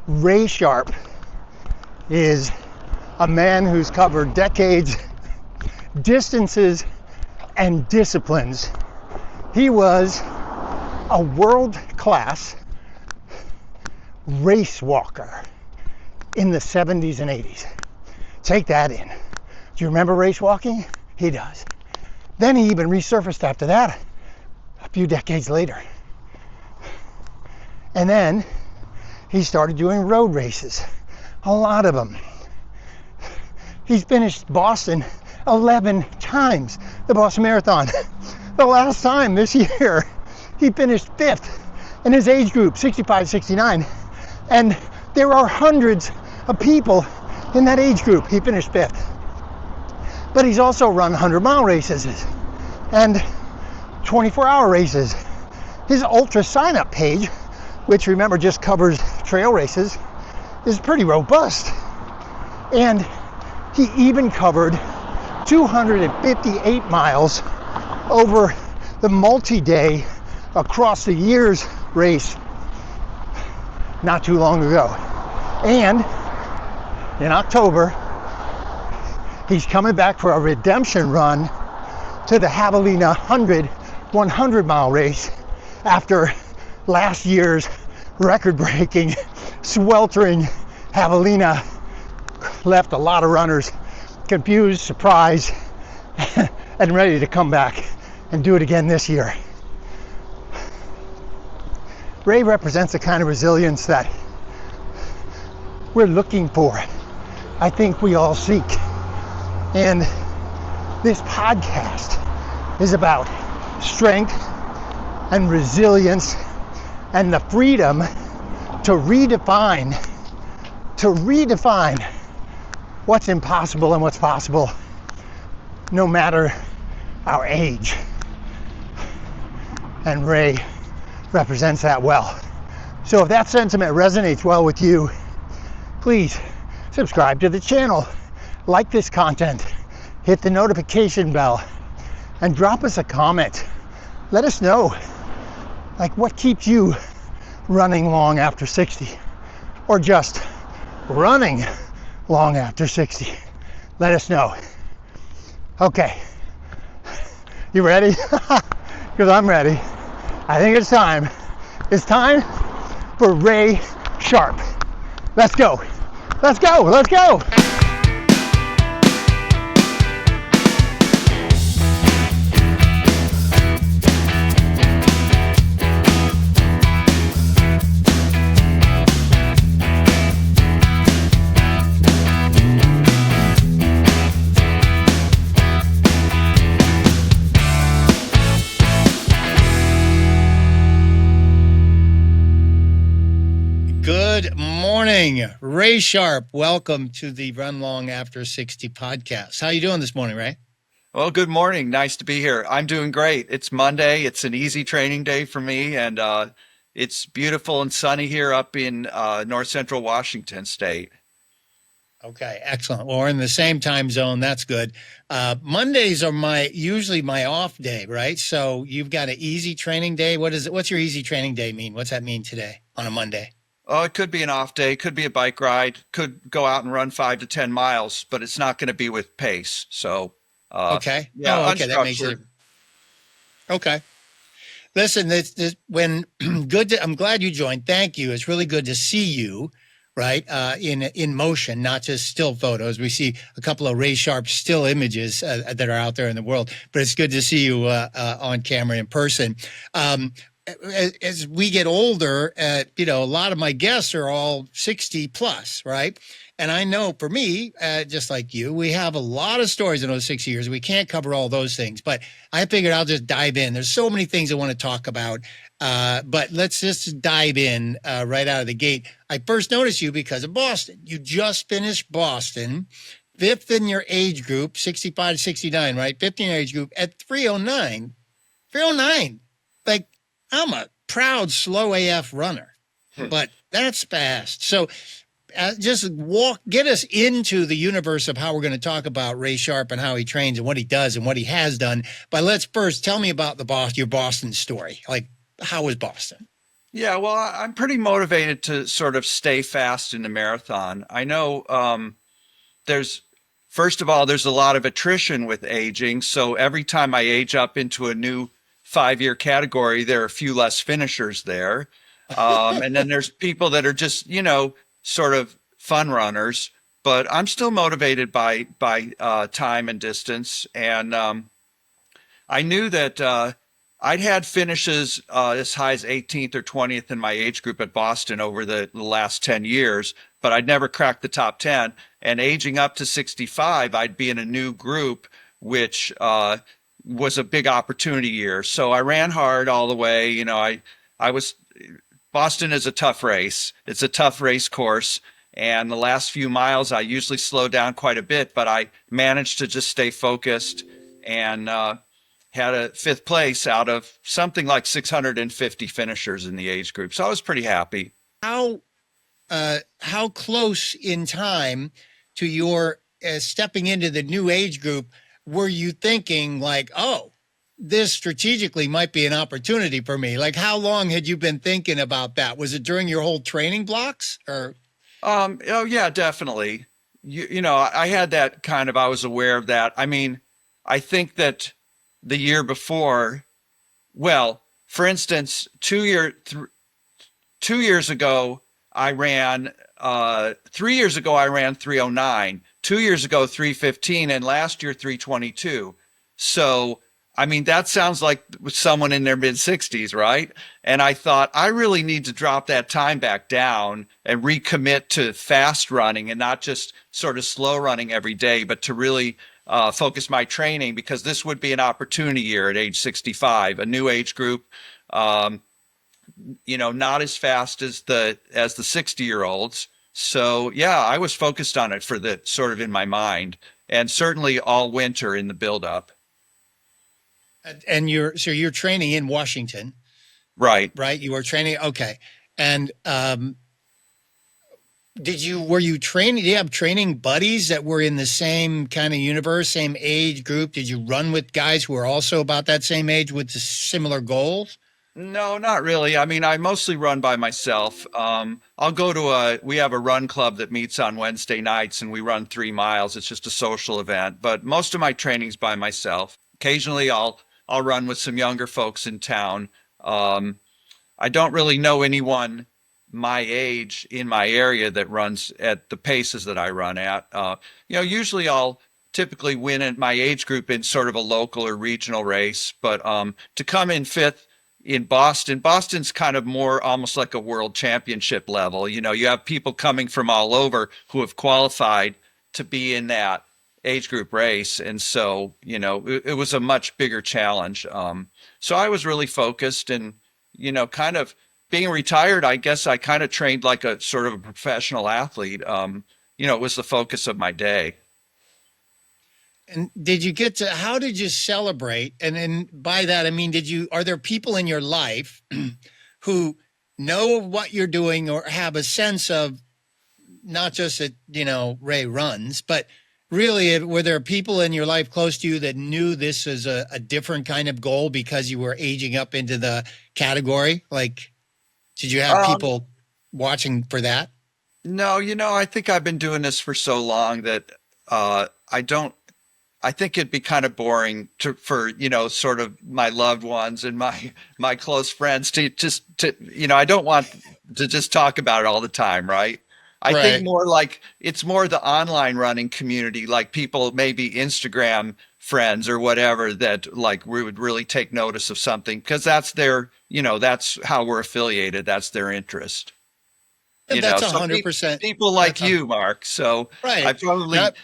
Ray Sharp is a man who's covered decades, distances, and disciplines. He was a world-class race walker in the 70s and 80s. Take that in. Do you remember race walking? He does. Then he even resurfaced after that a few decades later. And then he started doing road races, a lot of them. He's finished Boston 11 times, the Boston Marathon. The last time this year, he finished 5th in his age group, 65-69. And there are hundreds of people in that age group. He finished 5th. But he's also run 100-mile races and 24-hour races. His ultra sign-up page, which remember just covers trail races, is pretty robust. And he even covered 258 miles over the multi-day across the years race not too long ago. And in October, he's coming back for a redemption run to the Javelina 100-mile race after last year's record-breaking, sweltering Javelina left a lot of runners confused, surprised, and ready to come back and do it again this year. Ray represents the kind of resilience that we're looking for. I think we all seek. And this podcast is about strength and resilience and the freedom to redefine what's impossible and what's possible, no matter our age. And Ray represents that well. So if that sentiment resonates well with you, please subscribe to the channel, like this content, hit the notification bell, and drop us a comment. Let us know, like, what keeps you running long after 60, or just running long after 60. Let us know. Okay, you ready? Because I'm ready. I think it's time. It's time for Ray Sharp. Let's go. Let's go. Let's go. Good morning, Ray Sharp. Welcome to the Run Long After 60 podcast. How you doing this morning, Ray? Well, good morning. Nice to be here. I'm doing great. It's Monday. It's an easy training day for me, and it's beautiful and sunny here up in north central Washington state. Okay, excellent. Well, we're in the same time zone. That's good. Mondays are usually my off day, right? So you've got an easy training day. What's your easy training day mean? What's that mean today on a Monday? Oh, it could be an off day, could be a bike ride, could go out and run 5 to 10 miles, but it's not going to be with pace. So, okay. Yeah, okay. That makes it. Okay. Listen, I'm glad you joined. Thank you. It's really good to see you, right? In motion, not just still photos. We see a couple of Ray Sharp still images that are out there in the world, but it's good to see you on camera in person. As we get older, a lot of my guests are all 60 plus, right? And I know for me, just like you, we have a lot of stories in those 6 years. We can't cover all those things, but I figured I'll just dive in. There's so many things I want to talk about, but let's just dive in right out of the gate. I first noticed you because of Boston. You just finished Boston, 5th in your age group, 65 to 69, right? 5th in your age group at 3:09. 3:09. Like, I'm a proud slow AF runner, but that's fast. So just get us into the universe of how we're going to talk about Ray Sharp and how he trains and what he does and what he has done. But let's first tell me about your Boston story. Like, how was Boston? Yeah, well, I'm pretty motivated to sort of stay fast in the marathon. I know there's, first of all, there's a lot of attrition with aging. So every time I age up into a new 5 year category, there are a few less finishers there. And then there's people that are just, sort of fun runners, but I'm still motivated by time and distance. And I knew that I'd had finishes as high as 18th or 20th in my age group at Boston over the last 10 years, but I'd never cracked the top 10. And aging up to 65, I'd be in a new group, which was a big opportunity year. So I ran hard all the way. I was, Boston is a tough race. It's a tough race course. And the last few miles, I usually slow down quite a bit, but I managed to just stay focused and had a fifth place out of something like 650 finishers in the age group. So I was pretty happy. How close in time to your stepping into the new age group were you thinking like, oh, this strategically might be an opportunity for me? Like, how long had you been thinking about that? Was it during your whole training blocks or? Oh yeah, definitely. I had that kind of, I was aware of that. I mean, I think that the year before, well, for instance, 2 years ago, I ran, 3 years ago, I ran 309, 2 years ago, 315, and last year, 322. So, I mean, that sounds like someone in their mid 60s, right? And I thought, I really need to drop that time back down and recommit to fast running and not just sort of slow running every day, but to really focus my training because this would be an opportunity year at age 65, a new age group. Not as fast as the 60-year-olds. So yeah, I was focused on it for the sort of in my mind, and certainly all winter in the buildup. And you're training in Washington, Right. right? You were training. Okay. And, were you training? Do you have training buddies that were in the same kind of universe, same age group? Did you run with guys who were also about that same age with the similar goals? No, not really. I mean, I mostly run by myself. I'll go to we have a run club that meets on Wednesday nights and we run 3 miles. It's just a social event, but most of my training's by myself. Occasionally I'll run with some younger folks in town. I don't really know anyone my age in my area that runs at the paces that I run at. Usually I'll typically win at my age group in sort of a local or regional race, but to come in fifth in Boston's kind of more almost like a world championship level. You have people coming from all over who have qualified to be in that age group race. And so, it was a much bigger challenge. So I was really focused and, kind of being retired, I guess I kind of trained like a sort of a professional athlete. It was the focus of my day. And how did you celebrate? And then by that, I mean, are there people in your life who know what you're doing or have a sense of not just that, Ray runs, but really, were there people in your life close to you that knew this as a different kind of goal because you were aging up into the category? Like, did you have people watching for that? No, I think I've been doing this for so long that I think it'd be kind of boring for sort of my loved ones and my close friends I don't want to just talk about it all the time, right? I Right. think more like it's more the online running community, like people, maybe Instagram friends or whatever, that like we would really take notice of something because that's that's how we're affiliated. That's their interest. That's So 100%. people like you, Mark. So Right. I probably, Not-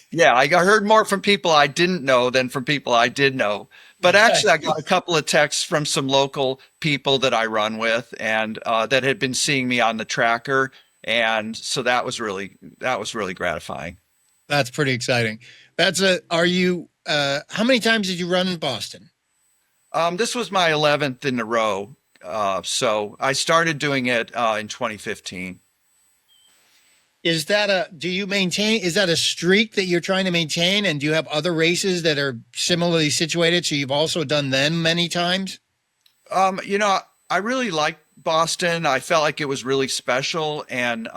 yeah, I heard more from people I didn't know than from people I did know. But actually, I got a couple of texts from some local people that I run with and that had been seeing me on the tracker. And so that was really gratifying. That's pretty exciting. How many times did you run in Boston? This was my 11th in a row. So I started doing it in 2015. Is that a streak that you're trying to maintain? And do you have other races that are similarly situated? So you've also done them many times? I really like Boston. I felt like it was really special, and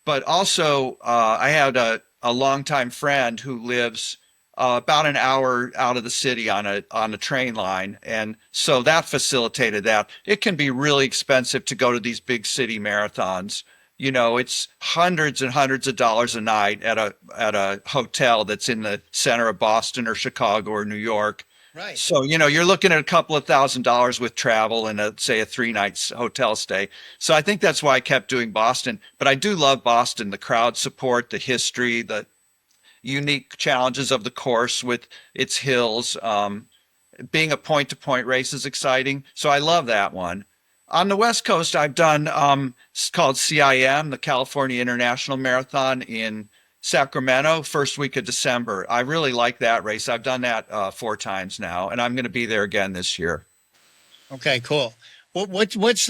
but also I had a longtime friend who lives about an hour out of the city on a train line, and so that facilitated that. It can be really expensive to go to these big city marathons. It's hundreds and hundreds of dollars a night at a hotel that's in the center of Boston or Chicago or New York. Right. So, you're looking at a couple of $1,000s with travel and say a 3 nights hotel stay. So I think that's why I kept doing Boston. But I do love Boston, the crowd support, the history, the unique challenges of the course with its hills. Being a point-to-point race is exciting. So I love that one. On the West Coast, I've done it's called CIM, the California International Marathon in Sacramento, first week of December. I really like that race. I've done that 4 times now, and I'm going to be there again this year. Okay, cool. What's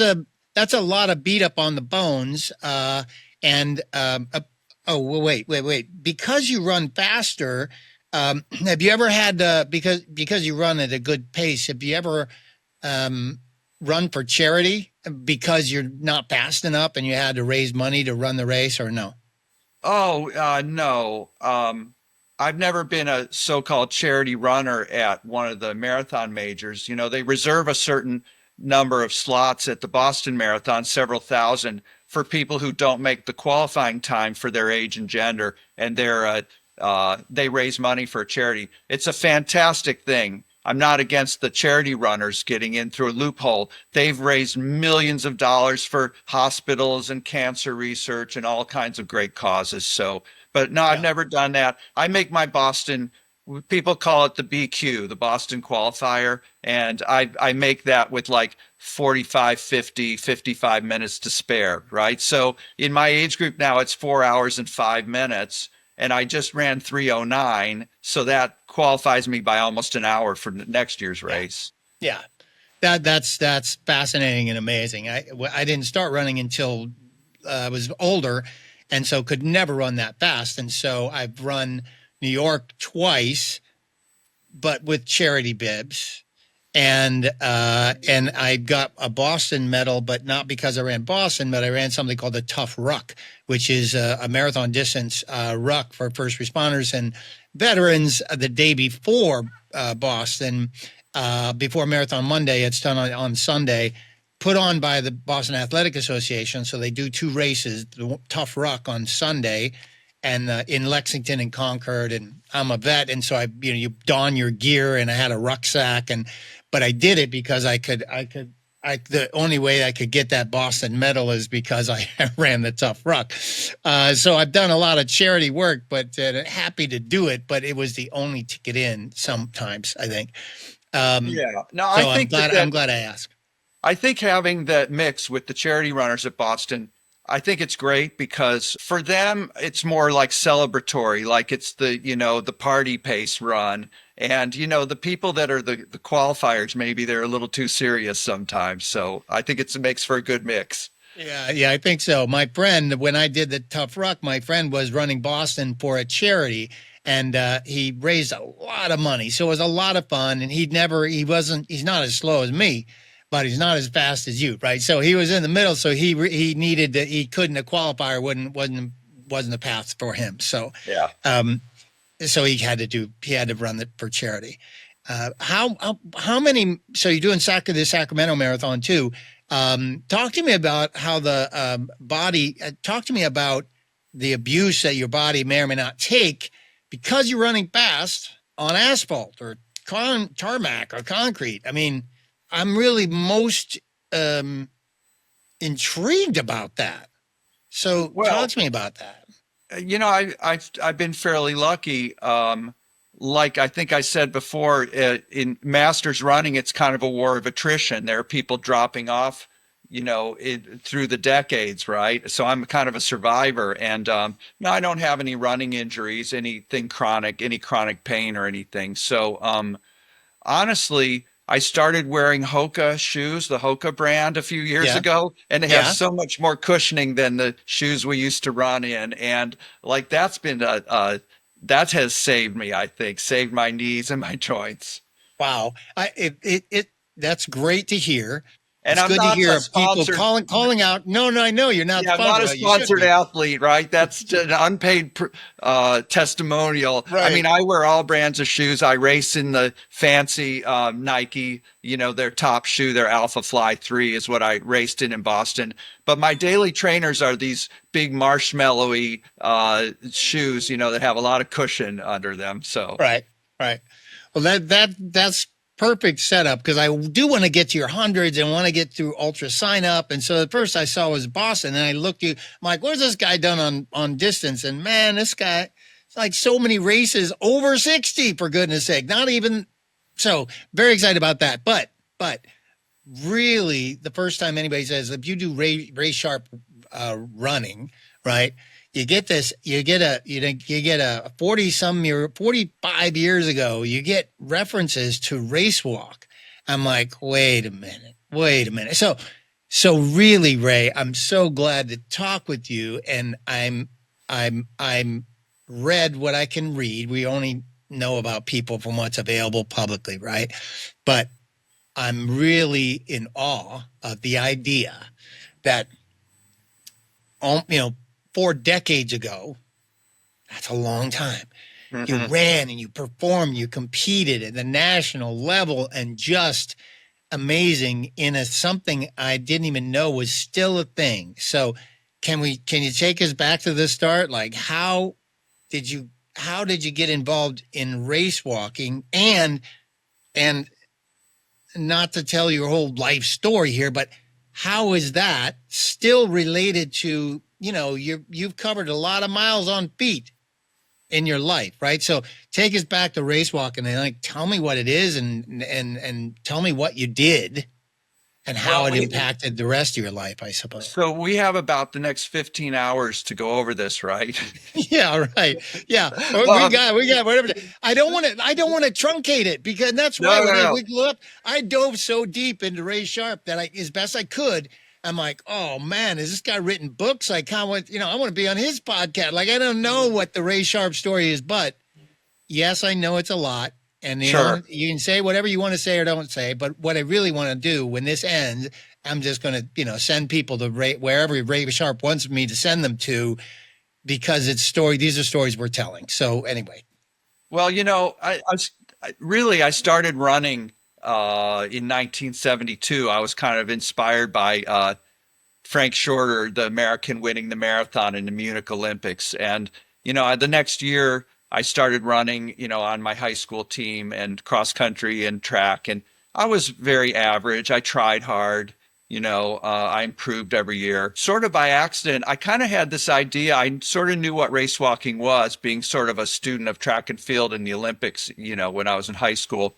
that's a lot of beat up on the bones. And oh, well, wait. Because you run faster, have you ever had, because you run at a good pace, have you ever run for charity because you're not fast enough and you had to raise money to run the race, or no? Oh, no. I've never been a so-called charity runner at one of the marathon majors. They reserve a certain number of slots at the Boston Marathon, several thousand, for people who don't make the qualifying time for their age and gender, and they raise money for a charity. It's a fantastic thing. I'm not against the charity runners getting in through a loophole. They've raised millions of dollars for hospitals and cancer research and all kinds of great causes. So, but no, I've never done that. I make my Boston, people call it the BQ, the Boston qualifier. And I make that with like 45, 50, 55 minutes to spare, right? So in my age group now, it's 4 hours and 5 minutes. And I just ran 3:09, so that qualifies me by almost an hour for next year's race. Yeah, that's fascinating and amazing. I didn't start running until I was older, and so could never run that fast. And so I've run New York twice, but with charity bibs. And I got a Boston medal, but not because I ran Boston, but I ran something called the Tough Ruck, which is a marathon distance ruck for first responders and veterans the day before Boston, before Marathon Monday. It's done on Sunday, put on by the Boston Athletic Association. So they do 2 races, the Tough Ruck on Sunday, and in Lexington and Concord. And I'm a vet, and so you don your gear, and I had a rucksack, but I did it because the only way I could get that Boston medal is because I ran the Tough Ruck. So I've done a lot of charity work, but happy to do it. But it was the only ticket in sometimes, I think. Yeah. No, so I think I'm glad I asked. I think having that mix with the charity runners at Boston, I think it's great because for them, it's more like celebratory, like it's the party pace run. And, the people that are the qualifiers, maybe they're a little too serious sometimes. So I think it makes for a good mix. Yeah, I think so. My friend, when I did the Tough Ruck, my friend was running Boston for a charity, and he raised a lot of money. So it was a lot of fun, and he's not as slow as me, but he's not as fast as you, right? So he was in the middle. So he couldn't, a qualifier wasn't the path for him. So, yeah. So he had to run it for charity. How many, so you're doing the Sacramento Marathon too. Talk to me about how the talk to me about the abuse that your body may or may not take because you're running fast on asphalt or tarmac or concrete. I mean, I'm really most intrigued about that. So talk to me about that. I've been fairly lucky. Like I think I said before, in masters running, it's kind of a war of attrition. There are people dropping off, through the decades, right? So I'm kind of a survivor, and no, I don't have any running injuries, any chronic pain or anything. So honestly, I started wearing Hoka shoes, the Hoka brand, a few years ago, and they have so much more cushioning than the shoes we used to run in. And like that's been that has saved me, I think, saved my knees and my joints. Wow, that's great to hear. And It's I'm good to not a hear people sponsored. calling out. No, no, I know you're not Yeah, I'm not sponsored. a Well, you should sponsored be. athlete, right? That's just an unpaid testimonial. I Right. mean, I wear all brands of shoes. I race in the fancy Nike, their top shoe, their Alpha Fly 3 is what I raced in Boston. But my daily trainers are these big marshmallowy shoes, that have a lot of cushion under them. So, Right. Right. Well, that's perfect setup because I do want to get to your hundreds and want to get through ultra sign up. And so the first I saw was Boston, and I looked you. I'm like, where's this guy done on distance? And man, this guy, it's like so many races over 60 for goodness sake. Not even so. Very excited about that. But really, the first time anybody says if you do race sharp running, right? You get this, you get a 45 years ago, you get references to Racewalk. I'm like, wait a minute. So really, Ray, I'm so glad to talk with you. And I'm read what I can read. We only know about people from what's available publicly, right? But I'm really in awe of the idea that, 4 decades ago, that's a long time. You mhm. ran and you performed, you competed at the national level and just amazing in something I didn't even know was still a thing. So can you take us back to the start? Like did you how did you get involved in race walking and not to tell your whole life story here, but how is that still related to, you've covered a lot of miles on feet in your life, right? So take us back to race walking and tell me what it is and tell me what you did and how Well, it impacted the rest of your life, I suppose. so we have about the next 15 hours to go over this, right? Yeah, right. Yeah. We got whatever. I don't want to truncate it because that's No, right. no, When no. we looked, I dove so deep into Ray Sharp that as best I could, I'm like, oh man, has this guy written books? I kind of want, I want to be on his podcast. Like, I don't know what the Ray Sharp story is, but yes, I know it's a lot. And Sure. you can say whatever you want to say or don't say, but what I really want to do when this ends, I'm just going to, send people to wherever Ray Sharp wants me to send them to, because these are stories we're telling. So anyway. Well, I started running in 1972. I was kind of inspired by Frank Shorter, the American winning the marathon in the Munich Olympics. And, the next year I started running, on my high school team and cross country and track. And I was very average. I tried hard. I improved every year. Sort of by accident, I kind of had this idea. I sort of knew what race walking was, being sort of a student of track and field in the Olympics, when I was in high school.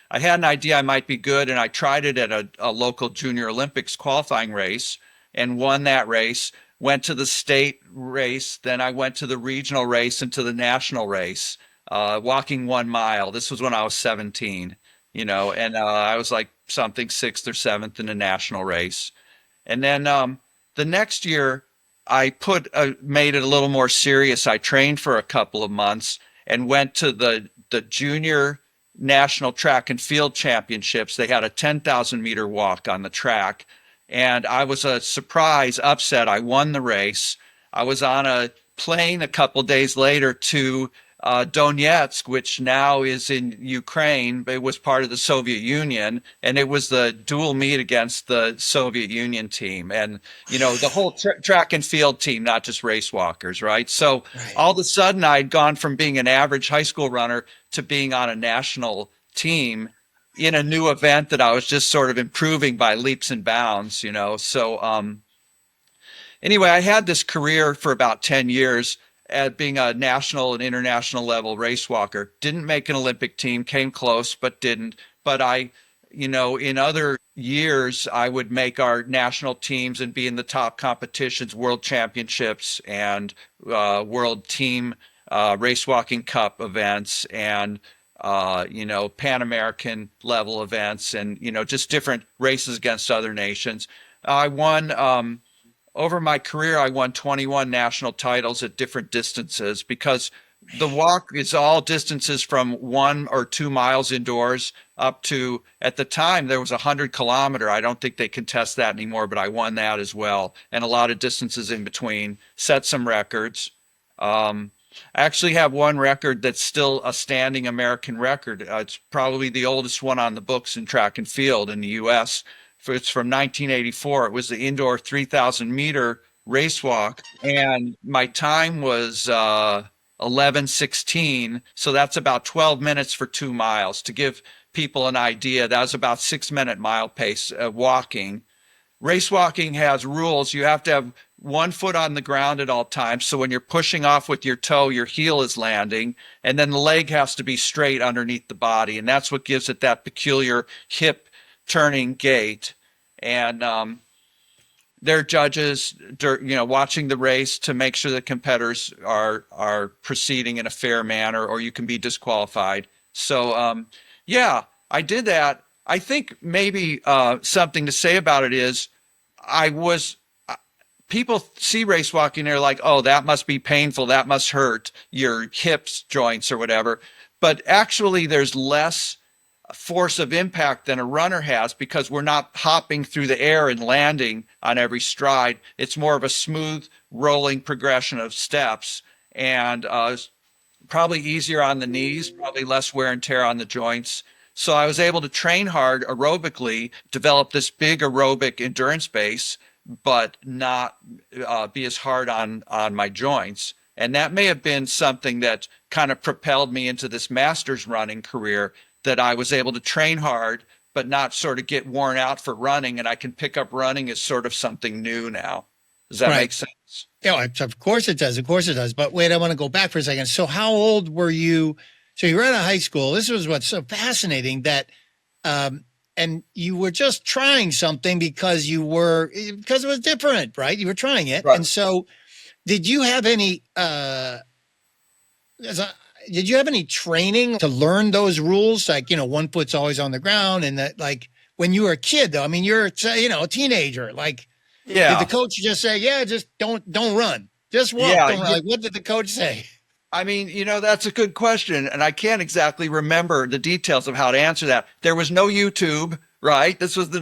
I had an idea I might be good, and I tried it at a local Junior Olympics qualifying race and won that race. Went to the state race, then I went to the regional race and to the national race, walking 1 mile. This was when I was 17, and I was like something sixth or seventh in the national race. And then the next year, I made it a little more serious. I trained for a couple of months and went to the junior national track and field championships. They had a 10,000-meter walk on the track, and I was a surprise upset. I won the race. I was on a plane a couple days later to Donetsk, which now is in Ukraine. It was part of the Soviet Union, and it was the dual meet against the Soviet Union team, and the whole track and field team, not just race walkers, right? So Right. all of a sudden, I'd gone from being an average high school runner to being on a national team in a new event that I was just sort of improving by leaps and bounds. So anyway, I had this career for about 10 years at being a national and international level race walker. Didn't make an Olympic team, came close, but didn't. But in other years, I would make our national teams and be in the top competitions, world championships and world team race walking cup events and Pan American level events and, just different races against other nations. I won over my career, I won 21 national titles at different distances because The walk is all distances from 1 or 2 miles indoors up to, at the time, there was 100 kilometer. I don't think they contest that anymore, but I won that as well. And a lot of distances in between, set some records. I actually have one record that's still a standing American record. It's probably the oldest one on the books in track and field in the US. It's from 1984. It was the indoor 3,000-meter race walk, and my time was 11:16. So that's about 12 minutes for 2 miles. To give people an idea, that was about 6-minute mile pace walking. Race walking has rules. You have to have one foot on the ground at all times. So when you're pushing off with your toe, your heel is landing, and then the leg has to be straight underneath the body. And that's what gives it that peculiar hip turning gait. And they're judges, watching the race to make sure the competitors are proceeding in a fair manner, or you can be disqualified. So, yeah, I did that. I think maybe something to say about it is people see race walking, they're like, oh, that must be painful. That must hurt your hips, joints, or whatever. But actually, there's less force of impact than a runner has, because we're not hopping through the air and landing on every stride. It's more of a smooth rolling progression of steps, and probably easier on the knees, probably less wear and tear on the joints. So I was able to train hard aerobically, develop this big aerobic endurance base, but not be as hard on my joints. And that may have been something that kind of propelled me into this masters running career, that I was able to train hard, but not sort of get worn out for running. And I can pick up running as sort of something new now. Does that make sense? Yeah, of course it does. Of course it does. But wait, I want to go back for a second. So how old were you? So you were out of high school. This was what's so fascinating, that, and you were just trying something because it was different, right? You were trying it. Right. And so did you have any, did you have any training to learn those rules? Like, one foot's always on the ground, and that, like, when you were a kid, though, I mean, you're, a teenager, like, yeah. Did the coach just say, yeah, just don't run, just walk? Yeah, don't run? Like, what did the coach say? I mean, that's a good question, and I can't exactly remember the details of how to answer that. There was no YouTube, right? This was the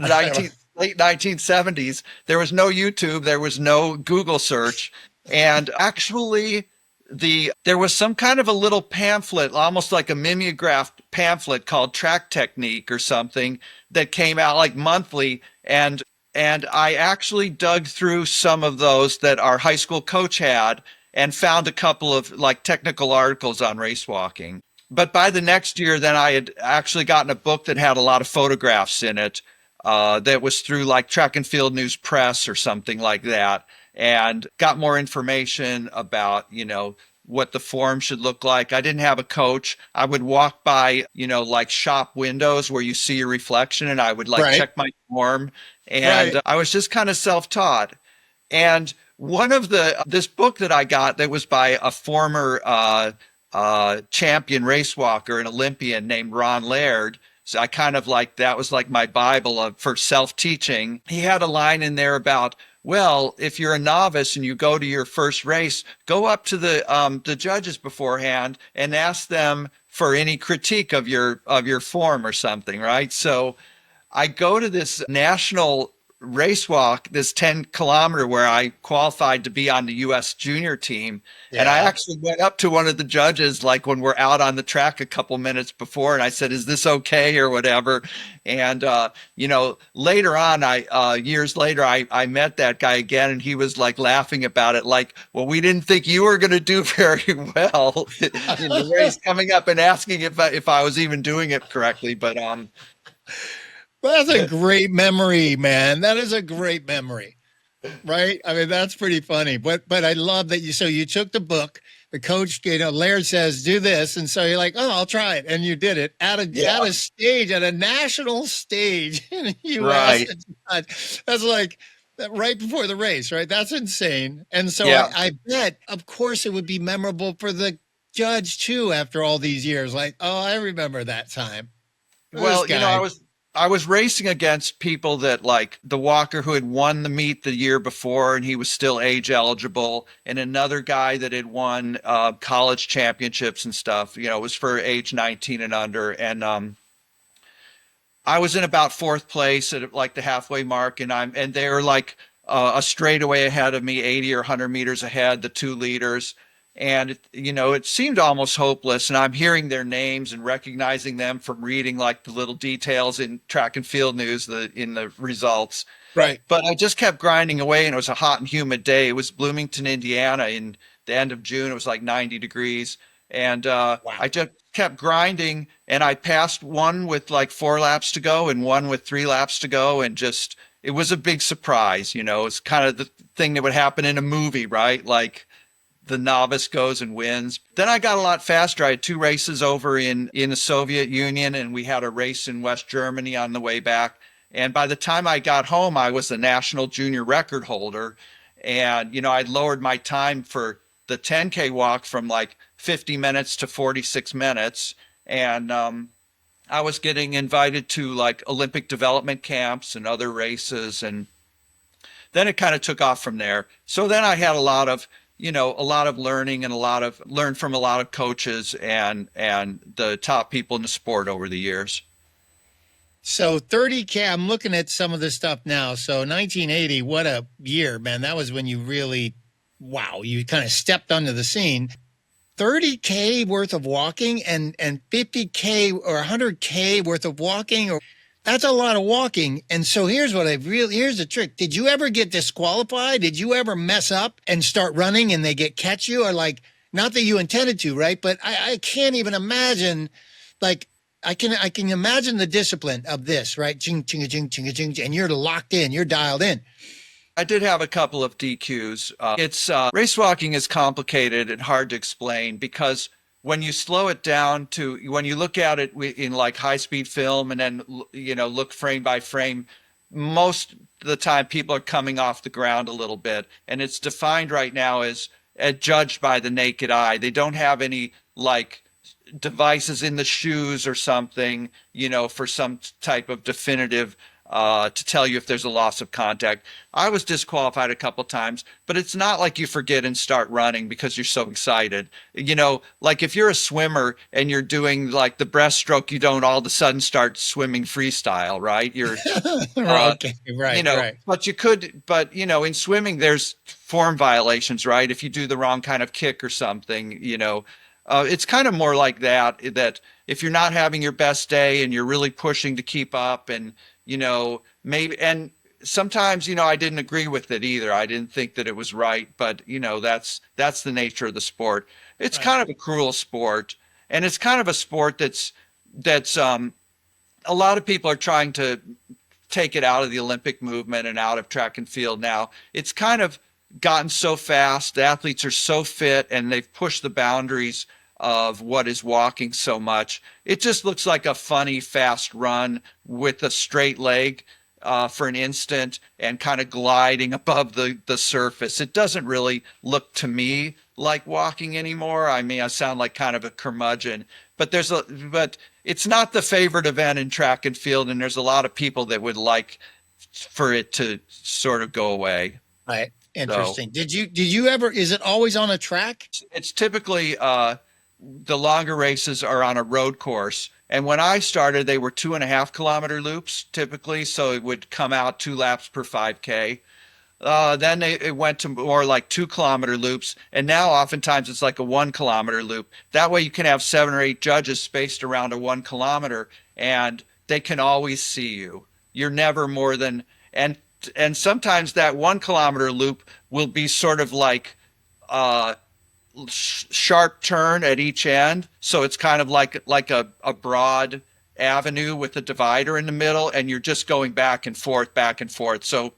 late 1970s. There was no YouTube. There was no Google search. And actually, there was some kind of a little pamphlet, almost like a mimeographed pamphlet called Track Technique or something, that came out like monthly. And I actually dug through some of those that our high school coach had, and found a couple of like technical articles on race walking. But by the next year, then I had actually gotten a book that had a lot of photographs in it, that was through like Track and Field News Press or something like that, and got more information about, what the form should look like. I didn't have a coach. I would walk by, like shop windows where you see your reflection, and I would like check my form. And I was just kind of self-taught. And one of this book that I got, that was by a former champion race walker, an Olympian named Ron Laird. So I kind of that was like my Bible for self-teaching. He had a line in there about, well, if you're a novice and you go to your first race, go up to the judges beforehand and ask them for any critique of your form or something, right? So I go to this national race walk, this 10-kilometer, where I qualified to be on the U.S. junior team. Yeah. And I actually went up to one of the judges, like when we're out on the track a couple minutes before, and I said, is this okay or whatever? And, later on, years later, I met that guy again, and he was like laughing about it. Like, well, we didn't think you were going to do very well in the race, coming up and asking if I was even doing it correctly. But, well, that's a great memory, man. That is a great memory, right? I mean, that's pretty funny. But I love that you took the book. The coach, Laird says, do this. And so you're like, oh, I'll try it. And you did it at a stage, at a national stage in the U.S. Right. That's like right before the race, right? That's insane. And so I bet, of course, it would be memorable for the judge, too, after all these years. Like, oh, I remember that time. Well, I was racing against people that like the walker who had won the meet the year before and he was still age eligible, and another guy that had won college championships and stuff. You know, it was for age 19 and under. And I was in about fourth place at like the halfway mark, and they were like a straightaway ahead of me, 80 or 100 meters ahead, the two leaders. And you know, it seemed almost hopeless. And I'm hearing their names and recognizing them from reading like the little details in track and field news, in the results. Right. But I just kept grinding away, and it was a hot and humid day. It was Bloomington, Indiana, in the end of June. It was like 90 degrees. And Wow. I just kept grinding, and I passed one with like 4 laps to go and one with 3 laps to go. And just, it was a big surprise. You know, it's kind of the thing that would happen in a movie, right? Like the novice goes and wins. Then I got a lot faster. I had 2 races over in the Soviet Union, and we had a race in West Germany on the way back. And by the time I got home, I was the national junior record holder. And, you know, I'd lowered my time for the 10K walk from like 50 minutes to 46 minutes. And I was getting invited to like Olympic development camps and other races. And then it kind of took off from there. So then I had a lot of learning and learn from a lot of coaches and the top people in the sport over the years. So 30K, I'm looking at some of this stuff now. So 1980, what a year, man. That was when you really, wow, you kind of stepped onto the scene. 30K worth of walking and 50K or 100K worth of walking, that's a lot of walking. And so here's the trick. Did you ever get disqualified? Did you ever mess up and start running and they catch you? Or like, not that you intended to, right? But I can't even imagine, like, I can imagine the discipline of this, right? Ching, ching, ching, ching, ching, and you're locked in, you're dialed in. I did have a couple of DQs. Race walking is complicated and hard to explain because when you slow it down when you look at it in like high speed film and then, you know, look frame by frame, most of the time people are coming off the ground a little bit, and it's defined right now as judged by the naked eye. They don't have any like devices in the shoes or something, you know, for some type of definitive to tell you if there's a loss of contact. I was disqualified a couple times, but it's not like you forget and start running because you're so excited. You know, like if you're a swimmer and you're doing like the breaststroke, you don't all of a sudden start swimming freestyle, right? You're okay, right, you know, right. But you know, in swimming, there's form violations, right? If you do the wrong kind of kick or something, you know, it's kind of more like that if you're not having your best day and you're really pushing to keep up and, you know, maybe, and sometimes, you know, I didn't agree with it either. I didn't think that it was right, but you know, that's the nature of the sport. It's kind of a cruel sport, and it's kind of a sport that's a lot of people are trying to take it out of the Olympic movement and out of track and field now. It's kind of gotten so fast. The athletes are so fit and they've pushed the boundaries of what is walking so much. It just looks like a funny, fast run with a straight leg for an instant and kind of gliding above the surface. It doesn't really look to me like walking anymore. I mean, I sound like kind of a curmudgeon, but it's not the favorite event in track and field, and there's a lot of people that would like for it to sort of go away. Right. Interesting. So, did you ever, is it always on a track? It's typically the longer races are on a road course. And when I started, they were 2.5 kilometer loops typically. So it would come out 2 laps per 5K. Then it went to more like 2 kilometer loops. And now oftentimes it's like a 1 kilometer loop. That way you can have 7 or 8 judges spaced around a 1 kilometer and they can always see you. You're never more than, and sometimes that 1 kilometer loop will be sort of like sharp turn at each end, so it's kind of like a broad avenue with a divider in the middle, and you're just going back and forth, so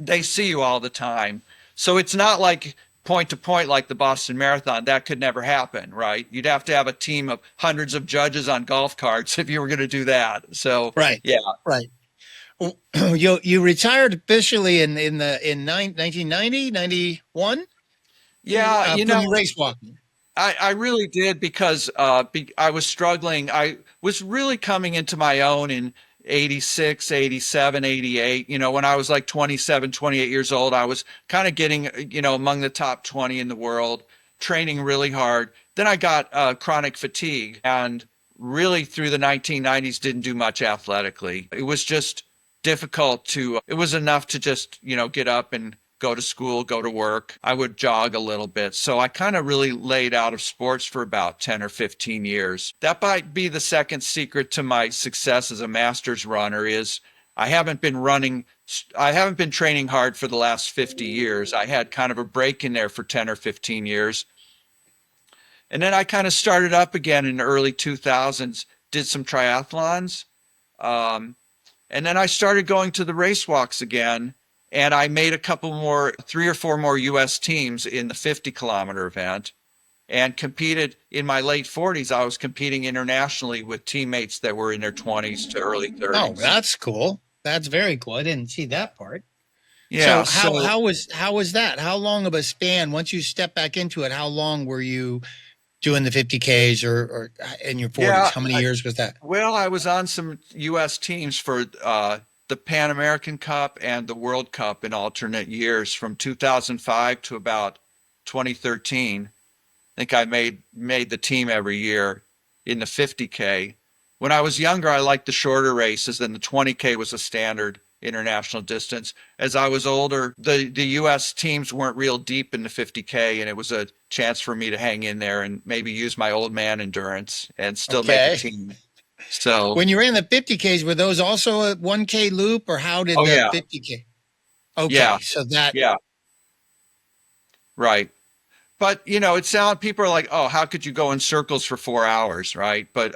they see you all the time. So it's not like point to point like the Boston Marathon. That could never happen, right? You'd have to have a team of hundreds of judges on golf carts if you were going to do that. So right, yeah, right. You retired officially in 1990, 91. Yeah, you know, racewalking. I really did because I was struggling. I was really coming into my own 86, 87, 88. When I was like 27, 28 years old, I was kind of getting, among the top 20 in the world, training really hard. Then I got chronic fatigue and really through the 1990s didn't do much athletically. It was just difficult it was enough to just, get up and go to school, go to work. I would jog a little bit. So I kind of really laid out of sports for about 10 or 15 years. That might be the second secret to my success as a masters runner is I haven't been training hard for the last 50 years. I had kind of a break in there for 10 or 15 years. And then I kind of started up again in the early 2000s, did some triathlons. And then I started going to the race walks again. And I made three or four more US teams in the 50-kilometer event and competed in my late 40s. I was competing internationally with teammates that were in their 20s to early 30s. Oh, that's cool. That's very cool. I didn't see that part. Yeah. So how was that? How long of a span, once you step back into it, how long were you doing the 50Ks or in your 40s? Yeah, how many years was that? Well, I was on some US teams for the Pan American Cup and the World Cup in alternate years from 2005 to about 2013. I think I made the team every year in the 50K. When I was younger, I liked the shorter races, and the 20K was a standard international distance. As I was older, the US teams weren't real deep in the 50K, and it was a chance for me to hang in there and maybe use my old man endurance and still make the team. So when you ran the 50Ks, were those also a 1K loop, or how did 50K? Okay, yeah. So that right. But people are like, oh, how could you go in circles for 4 hours, right? But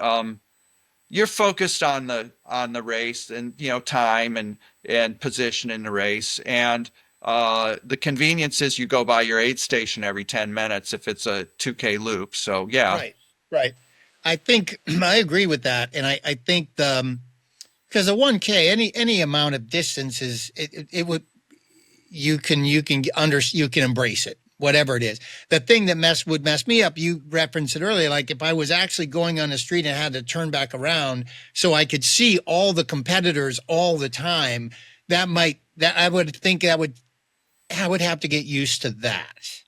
you're focused on the race and time and position in the race, and the convenience is you go by your aid station every 10 minutes if it's a 2K loop. So yeah, right. I think I agree with that, and I think because a 1K, any amount of distance is it would you can embrace it, whatever it is. The thing that would mess me up, you referenced it earlier, like if I was actually going on the street and had to turn back around so I could see all the competitors all the time, I would have to get used to that.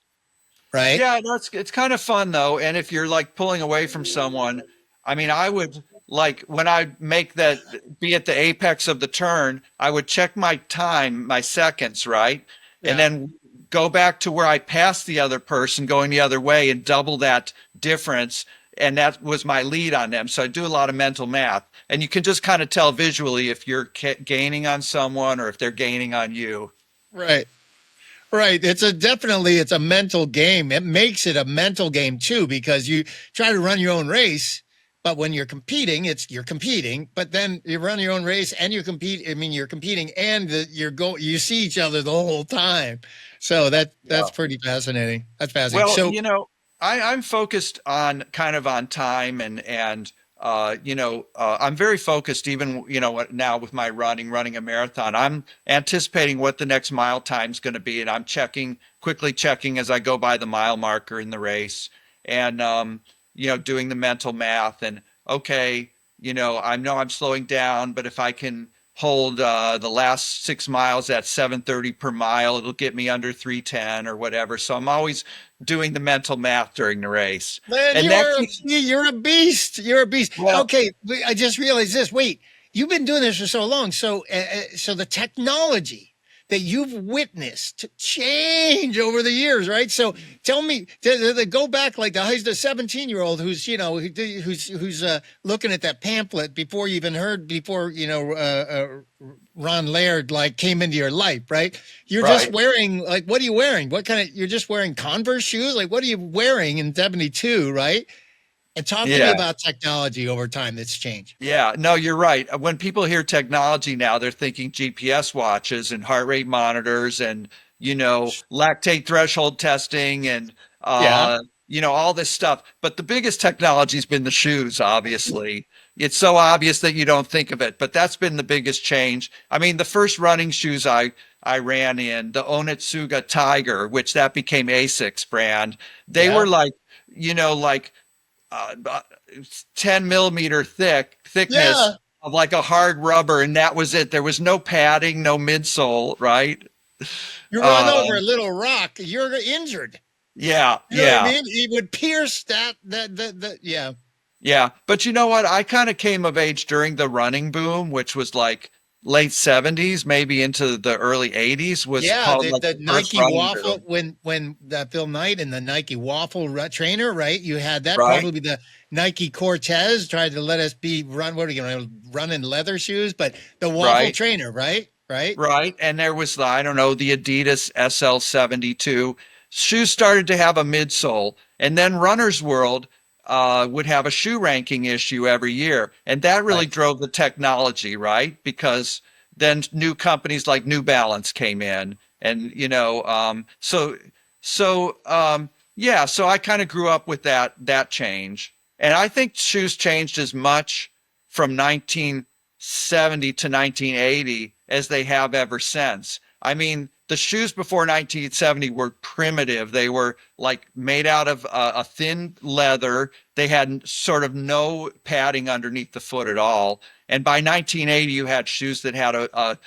Right. Yeah, it's kind of fun though. And if you're like pulling away from someone, I mean, I would like when I be at the apex of the turn, I would check my time, my seconds, right? Yeah. And then go back to where I passed the other person going the other way and double that difference. And that was my lead on them. So I do a lot of mental math, and you can just kind of tell visually if you're gaining on someone or if they're gaining on you. Right. Right. It's a mental game. It makes it a mental game too, because you try to run your own race, but when you're competing, you're competing, but then you run your own race and you're competing and you see each other the whole time. So that's pretty fascinating. That's fascinating. Well, I'm focused on time and I'm very focused even, now with my running a marathon. I'm anticipating what the next mile time is going to be. And I'm quickly checking as I go by the mile marker in the race and, doing the mental math and, okay, I know I'm slowing down, but if I can hold the last 6 miles at 7:30 per mile, it'll get me under 3:10 or whatever. So I'm always doing the mental math during the race. Man, you're a beast. You're a beast. Well, okay, I just realized this. Wait, you've been doing this for so long. So the technology that you've witnessed change over the years, right? So tell me, to go back like the 17-year-old who's looking at that pamphlet before Ron Laird came into your life, right? You're just wearing what are you wearing? You're just wearing Converse shoes? Like what are you wearing in 72, right? And talk to me about technology over time that's changed. Yeah, no, you're right. When people hear technology now, they're thinking GPS watches and heart rate monitors and, lactate threshold testing and, all this stuff. But the biggest technology has been the shoes, obviously. It's so obvious that you don't think of it, but that's been the biggest change. I mean, the first running shoes I ran in, the Onitsuga Tiger, which that became ASIC's brand, they were 10 millimeter thickness of like a hard rubber, and that was it. There was no padding, no midsole, right? You run Uh, over a little rock, you're injured. yeah, You know what I yeah. mean? It would pierce that, yeah. Yeah, but you know what? I kind of came of age during the running boom, which was like late 70s, maybe into the early 80s, was Yeah, called the, like the the first Nike running waffle boom, when Phil Knight and the Nike waffle trainer, right? You had that right? probably the Nike Cortez tried to let us be run. What are you going to run in leather shoes? But the waffle Right, trainer, right? Right? right. And there was the, I don't know, the Adidas SL72. Shoes started to have a midsole, and then Runner's World would have a shoe ranking issue every year, and that really Right. drove the technology, right? Because then new companies like New Balance came in, and yeah, so I kind of grew up with that change, and I think shoes changed as much from 1970 to 1980 as they have ever since. I mean, the shoes before 1970 were primitive. They were like made out of a thin leather. They had sort of no padding underneath the foot at all. And by 1980, you had shoes that had a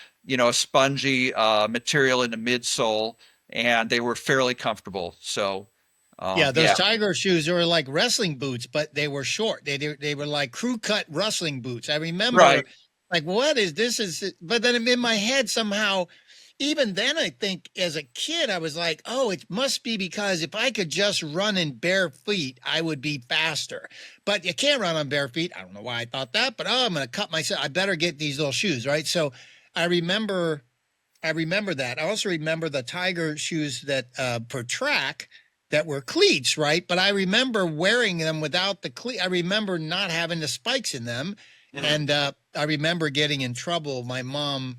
spongy material in the midsole, and they were fairly comfortable. So, Yeah, those yeah, Tiger shoes were like wrestling boots, but they were short. They were like crew cut wrestling boots. I remember, right. like, what is this? But then in my head somehow, even then, I think as a kid, I was like, oh, it must be because if I could just run in bare feet, I would be faster. But you can't run on bare feet. I don't know why I thought that, but I'm going to cut myself. I better get these little shoes, right? So I remember I remember that. I also remember the Tiger shoes that for track that were cleats, right? But I remember wearing them without the cleat. I remember not having the spikes in them, and I remember getting in trouble. My mom,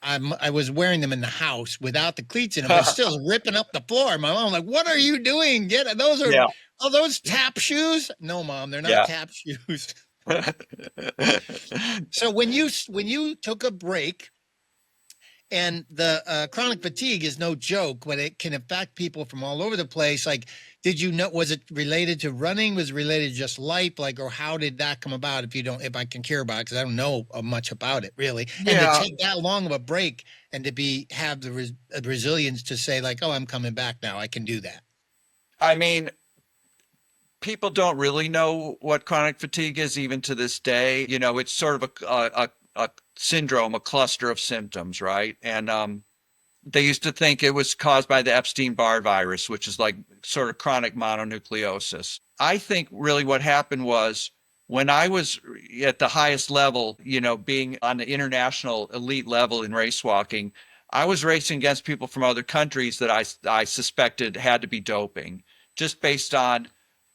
I was wearing them in the house without the cleats in them, but still ripping up the floor. My mom was like, "What are you doing? Get it? Those are Yeah, those tap shoes? No, mom, they're not yeah. tap shoes." So when you took a break and the chronic fatigue is no joke, but it can affect people from all over the place. Like, did you know, was it related to running? Was it related to just life? Like, or how did that come about? If I can care about it, because I don't know much about it really. And to Yeah, take that long of a break and to have the resilience to say like, oh, I'm coming back now. I can do that. I mean, people don't really know what chronic fatigue is even to this day. You know, it's sort of a syndrome, a cluster of symptoms, right? And they used to think it was caused by the Epstein-Barr virus, which is like sort of chronic mononucleosis. I think really what happened was when I was at the highest level, being on the international elite level in race walking, I was racing against people from other countries that I suspected had to be doping, just based on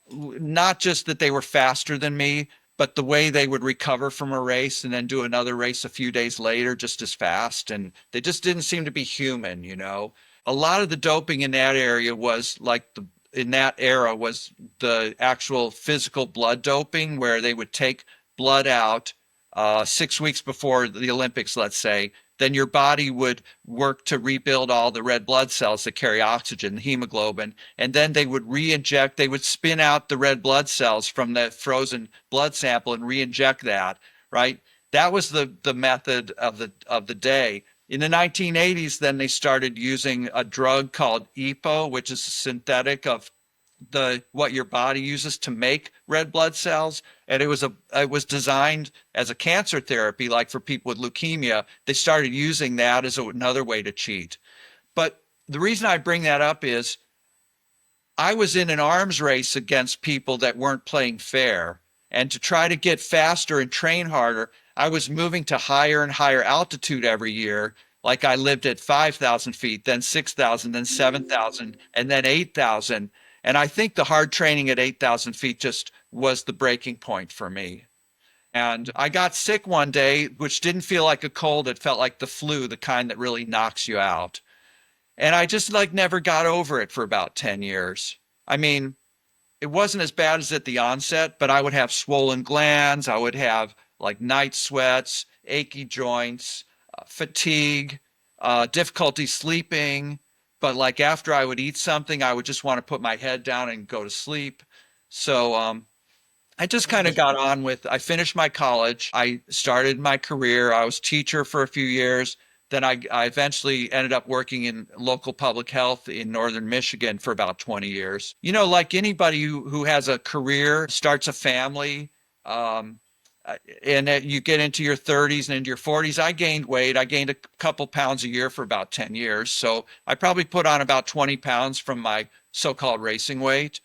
not just that they were faster than me, but the way they would recover from a race and then do another race a few days later just as fast. And they just didn't seem to be human. A lot of the doping in that area was like in that era was the actual physical blood doping where they would take blood out 6 weeks before the Olympics, let's say, then your body would work to rebuild all the red blood cells that carry oxygen, hemoglobin, and then they would re-inject, they would spin out the red blood cells from the frozen blood sample and re-inject that, right? That was the method of the day. In the 1980s, then they started using a drug called EPO, which is a synthetic of the what your body uses to make red blood cells, and it was designed as a cancer therapy, like for people with leukemia. They started using that as another way to cheat. But the reason I bring that up is I was in an arms race against people that weren't playing fair, and to try to get faster and train harder, I was moving to higher and higher altitude every year. Like I lived at 5,000 feet, then 6,000, then 7,000, and then 8,000. And I think the hard training at 8,000 feet just was the breaking point for me. And I got sick one day, which didn't feel like a cold. It felt like the flu, the kind that really knocks you out. And I just like never got over it for about 10 years. I mean, it wasn't as bad as at the onset, but I would have swollen glands. I would have like night sweats, achy joints, fatigue, difficulty sleeping. But like after I would eat something, I would just want to put my head down and go to sleep. So I just kind of got on with, I finished my college. I started my career. I was teacher for a few years. Then I eventually ended up working in local public health in northern Michigan for about 20 years. You know, like anybody who has a career, starts a family, um, and you get into your 30s and into your 40s. I gained weight. I gained a couple pounds a year for about 10 years. So I probably put on about 20 pounds from my so-called racing weight.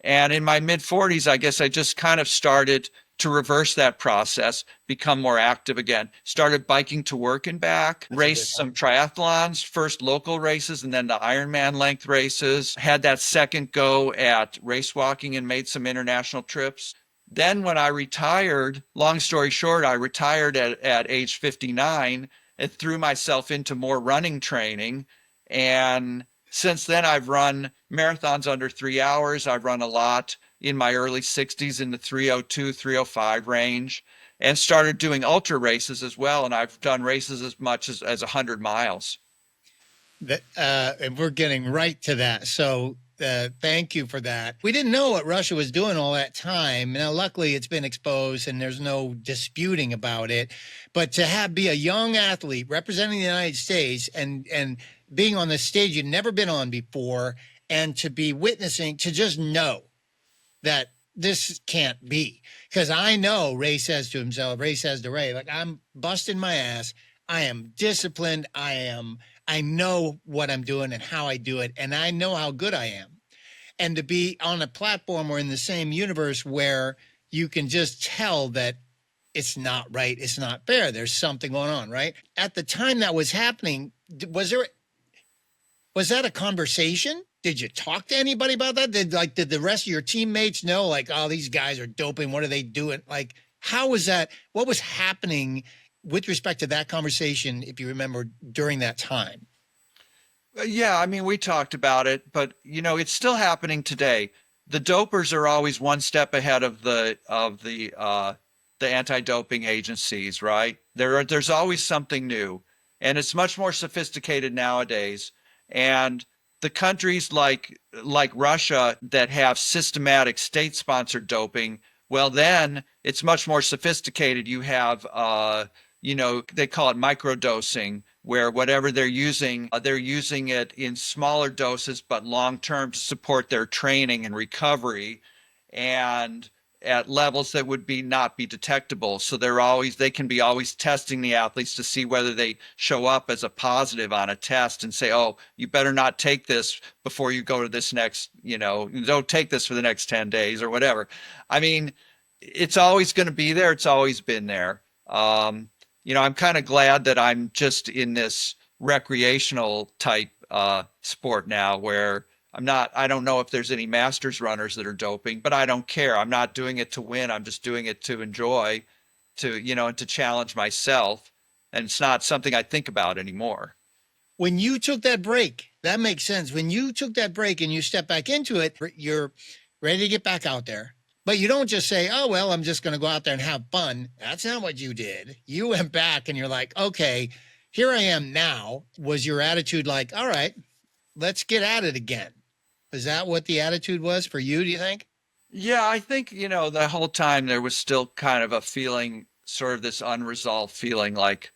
And in my mid 40s, I guess I just kind of started to reverse that process, become more active again. Started biking to work and back, raced some triathlons, first local races and then the Ironman length races. Had that second go at racewalking and made some international trips. Then when I retired, long story short, I retired at age 59 and threw myself into more running training. And since then, I've run marathons under 3 hours. I've run a lot in my early 60s in the 302, 305 range, and started doing ultra races as well. And I've done races as much as 100 miles. And we're getting right to that. So thank you for that. We didn't know what Russia was doing all that time. Now, luckily, it's been exposed and there's no disputing about it. But to be a young athlete representing the United States and being on the stage you'd never been on before, and to be witnessing, to just know that this can't be. Because I know Ray says to himself, Ray says to Ray, like, I'm busting my ass. I am disciplined. I know what I'm doing and how I do it, and I know how good I am. And to be on a platform or in the same universe where you can just tell that it's not right, it's not fair, there's something going on, right? At the time that was happening, was that a conversation? Did you talk to anybody about that? Did the rest of your teammates know, like, oh, these guys are doping, what are they doing? Like, how was that? What was happening with respect to that conversation, if you remember, during that time? Yeah, I mean, we talked about it, but you know, it's still happening today. The dopers are always one step ahead of the anti-doping agencies, right? There's always something new, and it's much more sophisticated nowadays. And the countries like Russia that have systematic state-sponsored doping, well, then it's much more sophisticated. You have you know, they call it microdosing, where whatever they're using it in smaller doses, but long term to support their training and recovery, and at levels that would not be detectable. So they can be always testing the athletes to see whether they show up as a positive on a test and say, oh, you better not take this before you go to this next, you know, don't take this for the next 10 days or whatever. I mean, it's always going to be there. It's always been there. You know, I'm kind of glad that I'm just in this recreational type sport now where I don't know if there's any masters runners that are doping, but I don't care. I'm not doing it to win. I'm just doing it to enjoy, and to challenge myself. And it's not something I think about anymore. When you took that break, that makes sense. When you took that break and you step back into it, you're ready to get back out there. But you don't just say, oh, well, I'm just going to go out there and have fun. That's not what you did. You went back and you're like, okay, here I am now. Was your attitude like, all right, let's get at it again? Is that what the attitude was for you, do you think? Yeah, I think, the whole time there was still kind of a feeling, sort of this unresolved feeling like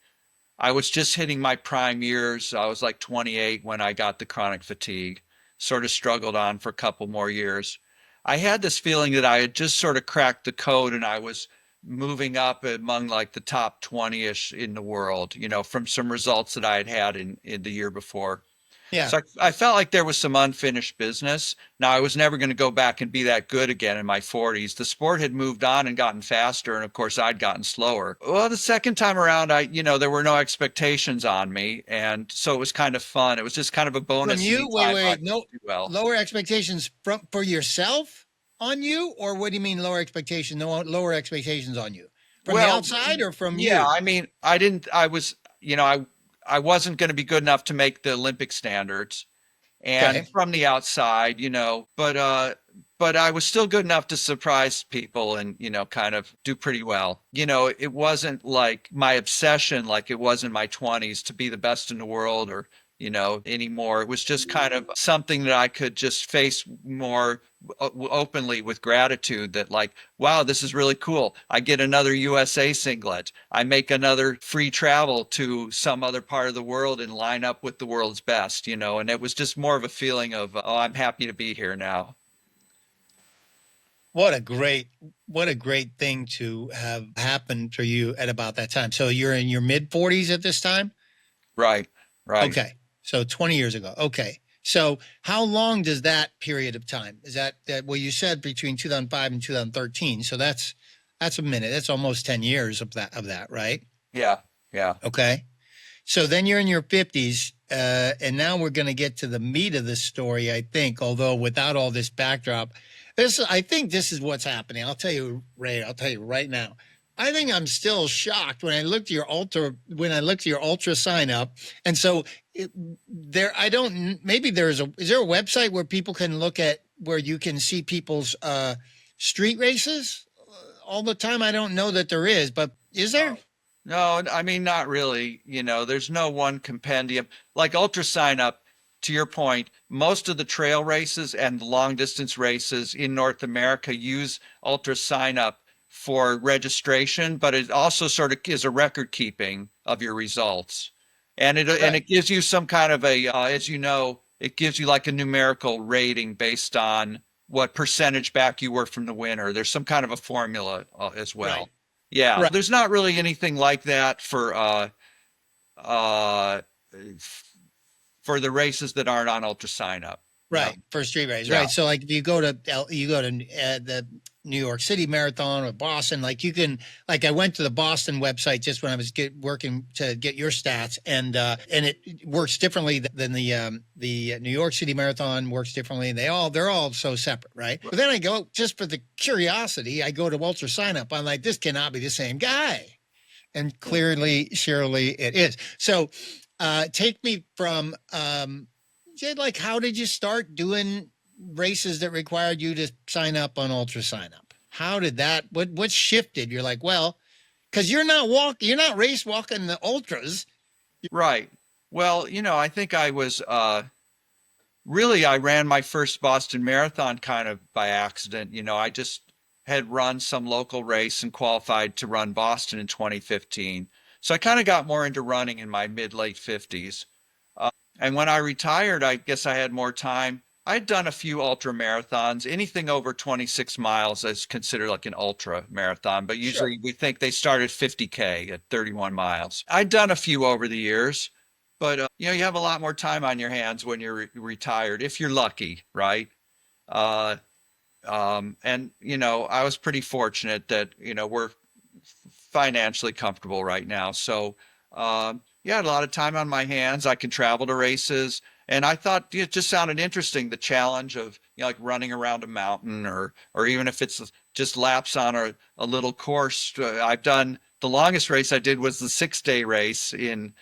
I was just hitting my prime years. I was like 28 when I got the chronic fatigue, sort of struggled on for a couple more years. I had this feeling that I had just sort of cracked the code and I was moving up among like the top 20-ish in the world, from some results that I had had in the year before. Yeah. So I felt like there was some unfinished business. Now, I was never going to go back and be that good again in my 40s. The sport had moved on and gotten faster, and of course, I'd gotten slower. Well, the second time around, there were no expectations on me, and so it was kind of fun. It was just kind of a bonus. From you? Wait, no, well. Lower expectations for yourself on you, or what do you mean lower expectations? No lower expectations on you from the outside or from you? Yeah, I mean, I wasn't going to be good enough to make the Olympic standards, and from the outside, but I was still good enough to surprise people and, kind of do pretty well. It wasn't like my obsession, like it was in my 20s, to be the best in the world or anymore. It was just kind of something that I could just face more openly with gratitude that like, wow, this is really cool. I get another USA singlet. I make another free travel to some other part of the world and line up with the world's best, and it was just more of a feeling of, oh, I'm happy to be here now. What a great thing to have happened for you at about that time. So you're in your mid 40s at this time? Right, right. Okay. So 20 years ago. Okay. So how long does that period of time? Is that well, you said between 2005 and 2013. So that's a minute. That's almost 10 years of that, right? Yeah, yeah. Okay. So then you're in your 50s, and now we're going to get to the meat of the story, I think, although without all this backdrop. I think this is what's happening. I'll tell you, Ray, I'll tell you right now. I think I'm still shocked when I looked at your ultra sign up. And so is there a website where people can look at where you can see people's street races all the time? I don't know that there is, but is there? No, I mean, not really. There's no one compendium like ultra sign up. To your point, most of the trail races and long distance races in North America use ultra sign up for registration, but it also sort of is a record keeping of your results. And it gives you some kind of as it gives you like a numerical rating based on what percentage back you were from the winner. There's some kind of a formula as well. Right. Yeah, Right. there's not really anything like that for the races that aren't on ultra sign up. Right. For street race. Yeah. Right. So like if you go to the New York City Marathon or Boston, like you can, like I went to the Boston website just when I was working to get your stats, and it works differently than the New York City Marathon works differently. And they're all so separate. Right. But then I go, just for the curiosity, I go to ultra sign up. I'm like, this cannot be the same guy. And surely it is. So take me from, Jed, like, how did you start doing races that required you to sign up on ultra sign up? How did that, what shifted? You're like, well, because you're not race walking the ultras. Right. Well, I think I was, I ran my first Boston Marathon kind of by accident. I just had run some local race and qualified to run Boston in 2015. So I kind of got more into running in my late 50s. And when I retired, I guess I had more time. I'd done a few ultra marathons. Anything over 26 miles is considered like an ultra marathon, but usually we think they start at 50K at 31 miles. I'd done a few over the years, but you have a lot more time on your hands when you're retired, if you're lucky, right? And I was pretty fortunate that we're financially comfortable right now, so I had a lot of time on my hands. I can travel to races. And I thought it just sounded interesting, the challenge of like running around a mountain or even if it's just laps on a little course. I've done the longest race I did was the 6-day race in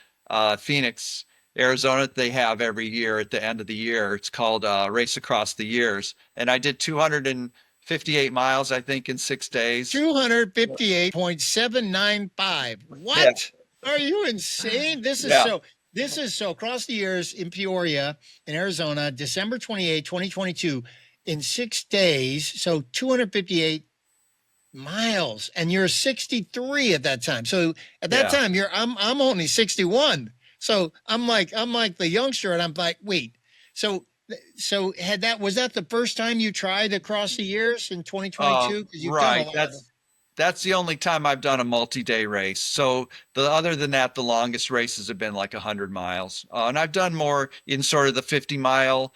Phoenix, Arizona that they have every year at the end of the year. It's called Race Across the Years. And I did 258 miles, I think, in 6 days. 258.795. What? Yeah. Are you insane? This is so across the years in Peoria in Arizona, December 28, 2022, in 6 days. So 258 miles, and you're 63 at that time. So at that time I'm only 61. So I'm like the youngster, and I'm like, wait, so was that the first time you tried across the years in 2022? Right. That's the only time I've done a multi-day race. So other than that, the longest races have been like 100 miles. And I've done more in sort of the 50 mile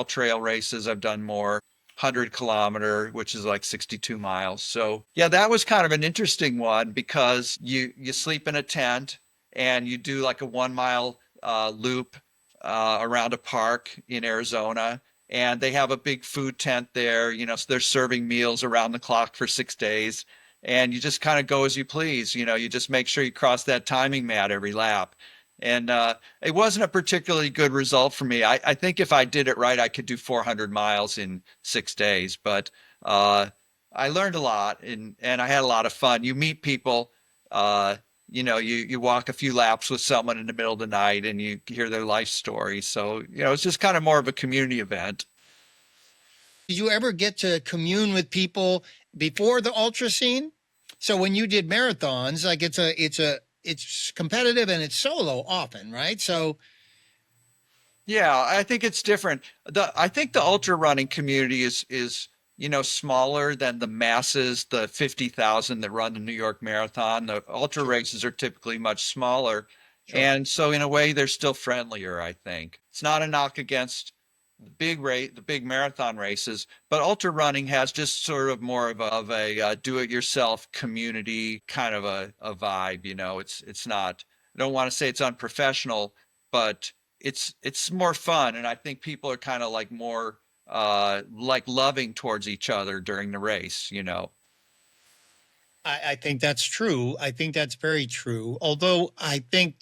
trail races. I've done more 100-kilometer, which is like 62 miles. So yeah, that was kind of an interesting one because you sleep in a tent and you do like a 1-mile loop around a park in Arizona. And they have a big food tent there, so they're serving meals around the clock for 6 days. And you just kind of go as you please, you just make sure you cross that timing mat every lap. And it wasn't a particularly good result for me. I think if I did it right, I could do 400 miles in 6 days. But I learned a lot and I had a lot of fun. You meet people you walk a few laps with someone in the middle of the night and you hear their life story. So, it's just kind of more of a community event. Did you ever get to commune with people before the ultra scene? So when you did marathons, like it's competitive and it's solo often, right? So Yeah, I think it's different. I think the ultra running community is smaller than the masses, the 50,000 that run the New York Marathon. The ultra races are typically much smaller. sure. And so in a way they're still friendlier, I think. It's not a knock against the big marathon races, but ultra running has just sort of more of a do-it-yourself community kind of a vibe. It's not. I don't want to say it's unprofessional, but it's more fun, and I think people are kind of like more like loving towards each other during the race. I think that's true. I think that's very true. Although I think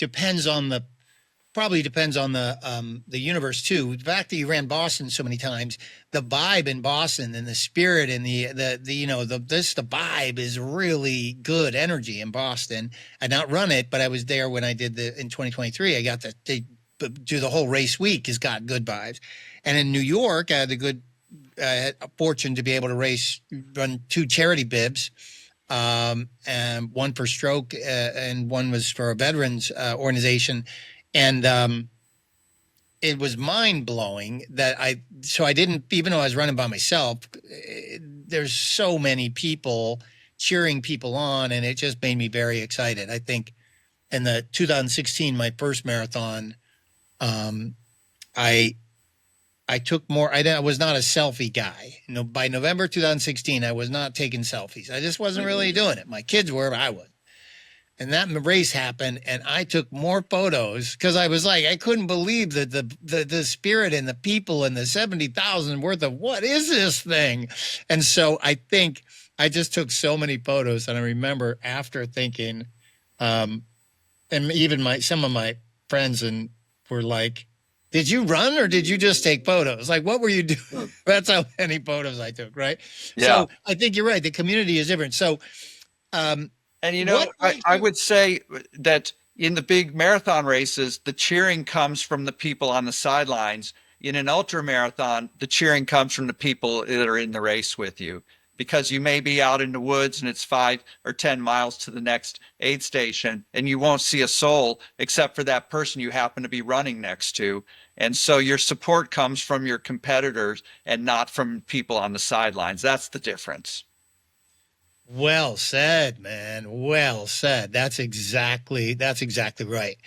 probably depends on the universe too. The fact that you ran Boston so many times, the vibe in Boston and the spirit and the vibe is really good energy in Boston. I not run it, but I was there when I did in 2023. I got to do the whole race week. Has got good vibes, and in New York, I had a fortune to be able to run 2 charity bibs, and one for stroke, and one was for a veterans organization. And it was mind blowing that I didn't, even though I was running by myself, there's so many people cheering people on, and it just made me very excited. I think in the 2016, my first marathon, I took more. I was not a selfie guy. By November 2016, I was not taking selfies. I just wasn't really doing it. My kids were, but I was. And that race happened, and I took more photos because I was like, I couldn't believe that the spirit and the people and the 70,000 worth of what is this thing? And so I think I just took so many photos, and I remember after thinking, and even some of my friends were like, did you run or did you just take photos? Like, what were you doing? That's how many photos I took, right? Yeah. So I think you're right. The community is different. So, And what I would say that in the big marathon races, the cheering comes from the people on the sidelines. In an ultra marathon, the cheering comes from the people that are in the race with you, because you may be out in the woods and it's 5 or 10 miles to the next aid station, and you won't see a soul except for that person you happen to be running next to. And so your support comes from your competitors and not from people on the sidelines. That's the difference. Well said, man. Well said. That's exactly right.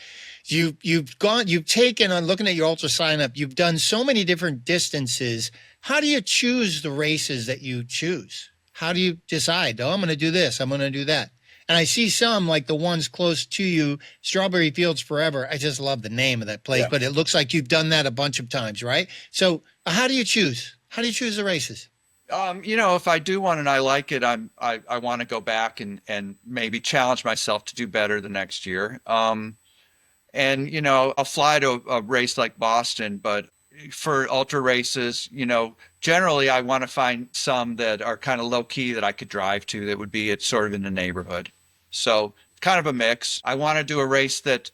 You've taken on looking at your ultra sign up. You've done so many different distances. How do you choose the races that you choose? How do you decide? Oh, I'm going to do this. I'm going to do that. And I see some like the ones close to you, Strawberry Fields Forever. I just love the name of that place, but it looks like you've done that a bunch of times, right? So how do you choose? How do you choose the races? If I do one and I like it, I want to go back and maybe challenge myself to do better the next year. I'll fly to a race like Boston, but for ultra races, generally I want to find some that are kind of low key that I could drive to, that would be sort of in the neighborhood. So kind of a mix. I want to do a race that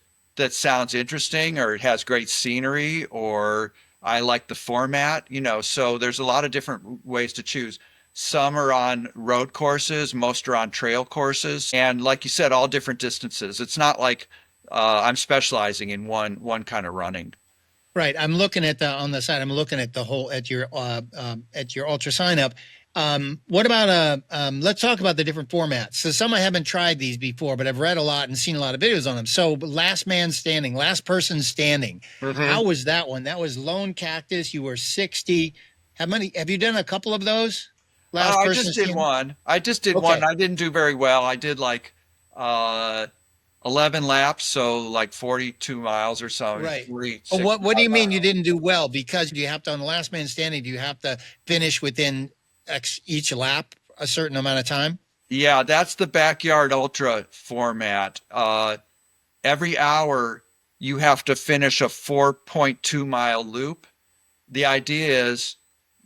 sounds interesting, or it has great scenery, or I like the format, so there's a lot of different ways to choose. Some are on road courses, most are on trail courses, and like you said, all different distances. It's not like I'm specializing in one kind of running. Right. I'm looking at on the side. I'm looking at at your ultra sign up. What about let's talk about the different formats. So some I haven't tried these before, but I've read a lot and seen a lot of videos on them. So last man standing, last person standing. Mm-hmm. How was that one? That was Lone Cactus. You were 60. Have you done a couple of those? I just did one. I didn't do very well. I did like 11 laps, so like 42 miles or so. Right. What do you mean you didn't do well? Because you have to, on the last man standing, do you have to finish within each lap a certain amount of time? Yeah, that's the backyard ultra format. Every hour you have to finish a 4.2 mile loop. The idea is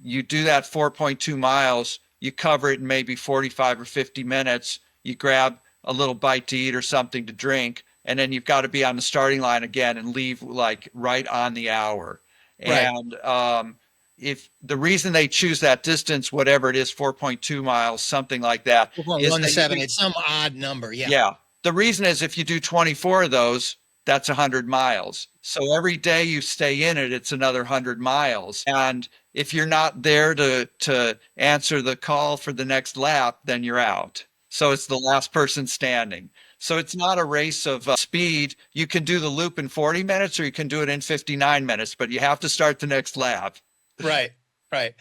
you do that 4.2 miles, you cover it in maybe 45 or 50 minutes, you grab a little bite to eat or something to drink, and then you've got to be on the starting line again and leave like right on the hour. Right. And if the reason they choose that distance, whatever it is, 4.2 miles, something like that, is that 4.17. It's some odd number. Yeah. yeah. The reason is if you do 24 of those, that's 100 miles. So every day you stay in it, it's another 100 miles. And if you're not there to answer the call for the next lap, then you're out. So it's the last person standing. So it's not a race of speed. You can do the loop in 40 minutes or you can do it in 59 minutes, but you have to start the next lap. Right. Right.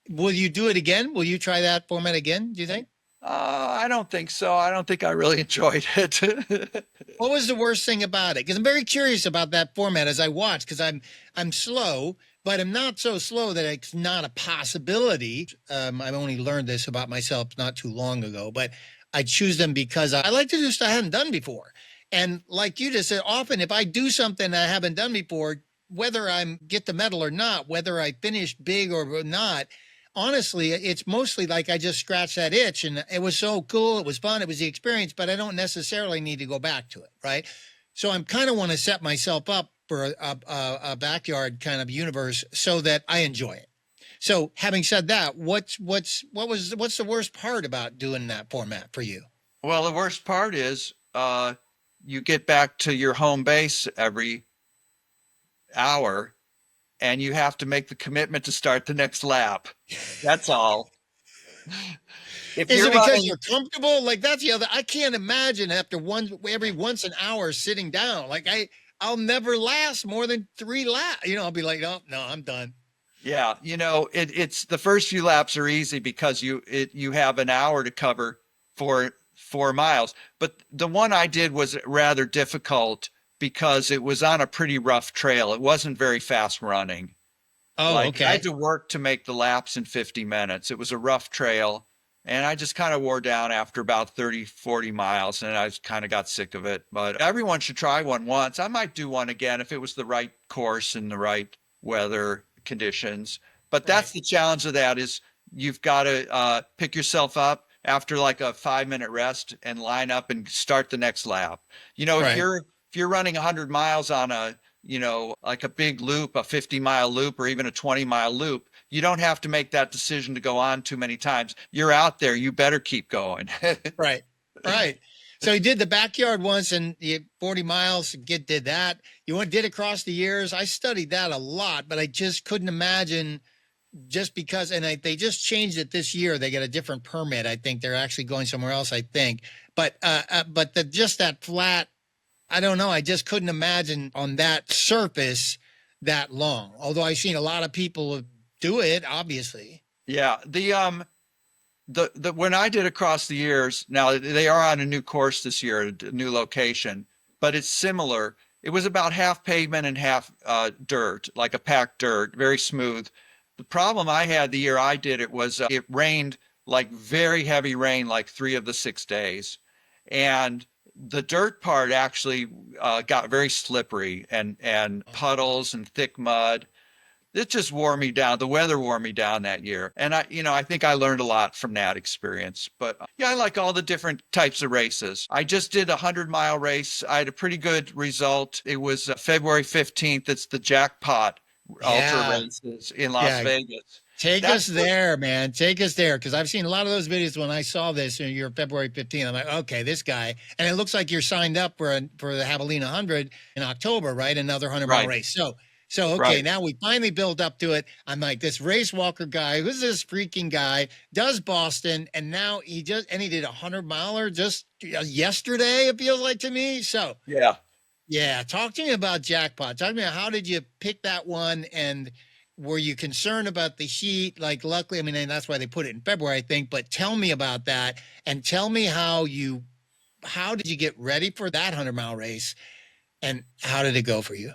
Will you do it again? Will you try that format again, do you think? I don't think so. I don't think I really enjoyed it. What was the worst thing about it? Because I'm very curious about that format as I watch, because I'm slow, but I'm not so slow that it's not a possibility. I've only learned this about myself not too long ago, but I choose them because I like to do stuff I hadn't done before. And like you just said, often if I do something I haven't done before, whether I'm get the medal or not, whether I finish big or not, honestly, it's mostly like I just scratched that itch and it was so cool. It was fun. It was the experience, but I don't necessarily need to go back to it. Right. So I'm kind of want to set myself up for a backyard kind of universe so that I enjoy it. So having said that, what's the worst part about doing that format for you? Well, the worst part is you get back to your home base every hour and you have to make the commitment to start the next lap. That's all. If Is you're it because running, you're comfortable? Like that's the other. I can't imagine after every once an hour sitting down. Like I'll never last more than 3 laps. I'll be like, oh no, I'm done. yeah, it's the first few laps are easy because you have an hour to cover for 4 miles. But the one I did was rather difficult because it was on a pretty rough trail. It wasn't very fast running. Oh, Like I okay. had to work to make the laps in 50 minutes. It was a rough trail and I just kind of wore down after about 30, 40 miles and I kind of got sick of it. But everyone should try one once. I might do one again if it was the right course and the right weather conditions. But Right. that's the challenge of that is you've got to pick yourself up after like a 5-minute rest and line up and start the next lap. If Right. you're running 100 miles on a like a big loop, a 50-mile loop, or even a 20-mile loop, you don't have to make that decision to go on too many times. You're out there. You better keep going. Right. Right. So you did the backyard once and you 40 miles, did that. Did across the years. I studied that a lot, but I just couldn't imagine just because, and they just changed it this year. They got a different permit. I think they're actually going somewhere else, I think. But just that flat, I don't know. I just couldn't imagine on that surface that long. Although I've seen a lot of people do it, obviously. Yeah. The when I did across the years, now they are on a new course this year, a new location, but it's similar. It was about half pavement and half dirt, like a packed dirt, very smooth. The problem I had the year I did it was it rained like very heavy rain, like 3 of the 6 days, and the dirt part actually got very slippery and puddles and thick mud. It just wore me down. The weather wore me down that year. And I think I learned a lot from that experience. But yeah, I like all the different types of races. I just did a 100-mile race. I had a pretty good result. It was February 15th. It's the jackpot ultra Yeah. races in Las Yeah. Vegas. Take us That's what, there, man. Take us there. Because I've seen a lot of those videos when I saw this in your February 15th. I'm like, okay, this guy. And it looks like you're signed up for the Javelina 100 in October, right? Another 100-mile right, race. So okay, right. now we finally built up to it. I'm like, this Racewalker guy, who's this freaking guy, does Boston, and now he did a 100-miler just yesterday, it feels like to me. So Yeah. yeah, talk to me about jackpot. Talk to me about how did you pick that one, and were you concerned about the heat? Like, luckily, I mean, and that's why they put it in February, I think. But tell me about that, and tell me how did you get ready for that 100-mile race, and how did it go for you?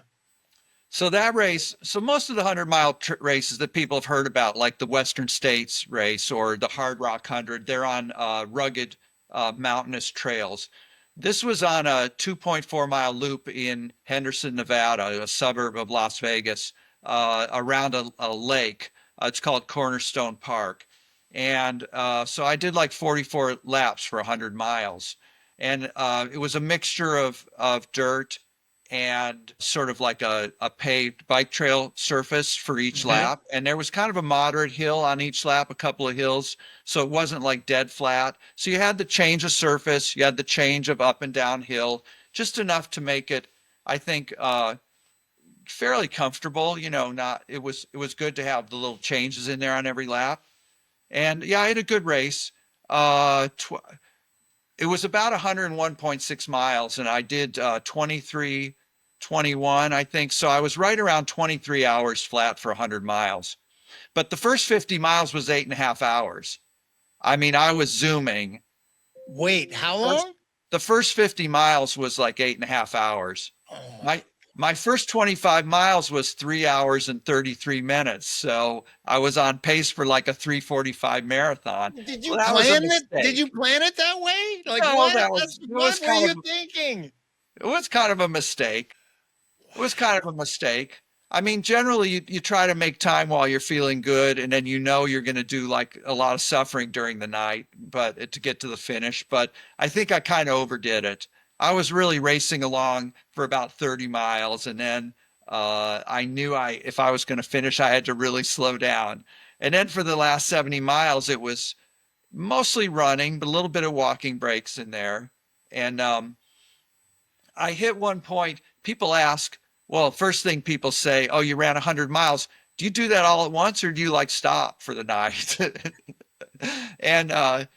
So that race, so most of the 100-mile races that people have heard about, like the Western States race or the Hard Rock 100, they're on rugged mountainous trails. This was on a 2.4-mile loop in Henderson, Nevada, a suburb of Las Vegas, around a lake. It's called Cornerstone Park. And so I did like 44 laps for 100 miles. And it was a mixture of dirt and sort of like a paved bike trail surface for each Mhm. lap. And there was kind of a moderate hill on each lap, a couple of hills. So it wasn't like dead flat. So you had the change of surface, you had the change of up and down hill, just enough to make it, I think, fairly comfortable. Not it was good to have the little changes in there on every lap. And yeah, I had a good race. It was about 101.6 miles, and I did 23:21, I think. So I was right around 23 hours flat for 100 miles. But the first 50 miles was 8.5 hours. I mean, I was zooming. Wait, how First, long? the first 50 miles was like 8.5 hours. Oh, My first 25 miles was 3 hours and 33 minutes. So I was on pace for like a 3:45 marathon. did Well, you that was a plan it? Did you mistake. plan it that way? Like No, what? that was That's, it was what were kind you of thinking? it was kind of a mistake. It was kind of a mistake. I mean, generally you try to make time while you're feeling good, and then you're going to do like a lot of suffering during the night, but to get to the finish. But I think I kind of overdid it. I was really racing along for about 30 miles, and then I knew if I was going to finish, I had to really slow down. And then for the last 70 miles, it was mostly running, but a little bit of walking breaks in there. And I hit one point. People ask, well, first thing people say, oh, you ran 100 miles. Do you do that all at once or do you like stop for the night? And I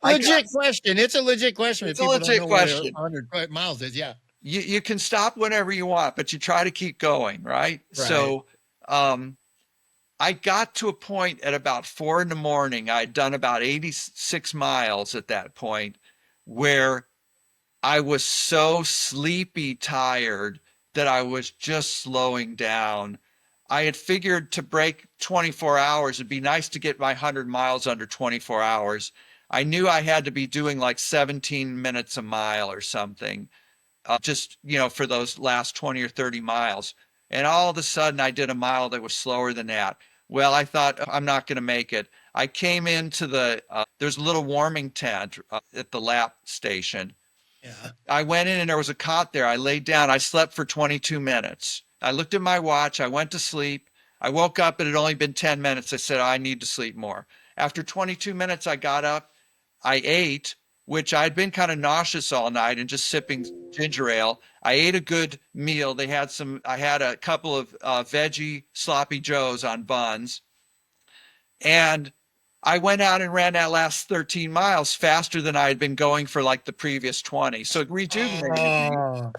got, Legit question. It's a legit question if it's a people don't legit know what a question. 100 miles is. Yeah. You can stop whenever you want, but you try to keep going, right? Right. So um, I got to a point at about 4 in the morning. I'd done about 86 miles at that point where I was so sleepy tired that I was just slowing down. I had figured to break 24 hours, it'd be nice to get my 100 miles under 24 hours. I knew I had to be doing like 17 minutes a mile or something, just, for those last 20 or 30 miles. And all of a sudden, I did a mile that was slower than that. Well, I thought, I'm not going to make it. I came into there's a little warming tent at the lap station. Yeah. I went in and there was a cot there. I laid down. I slept for 22 minutes. I looked at my watch. I went to sleep. I woke up. It had only been 10 minutes. I said, I need to sleep more. After 22 minutes, I got up. I ate, which I'd been kind of nauseous all night and just sipping ginger ale. I ate a good meal. I had a couple of veggie sloppy joes on buns. And I went out and ran that last 13 miles faster than I had been going for like the previous 20. So it rejuvenated me. Oh,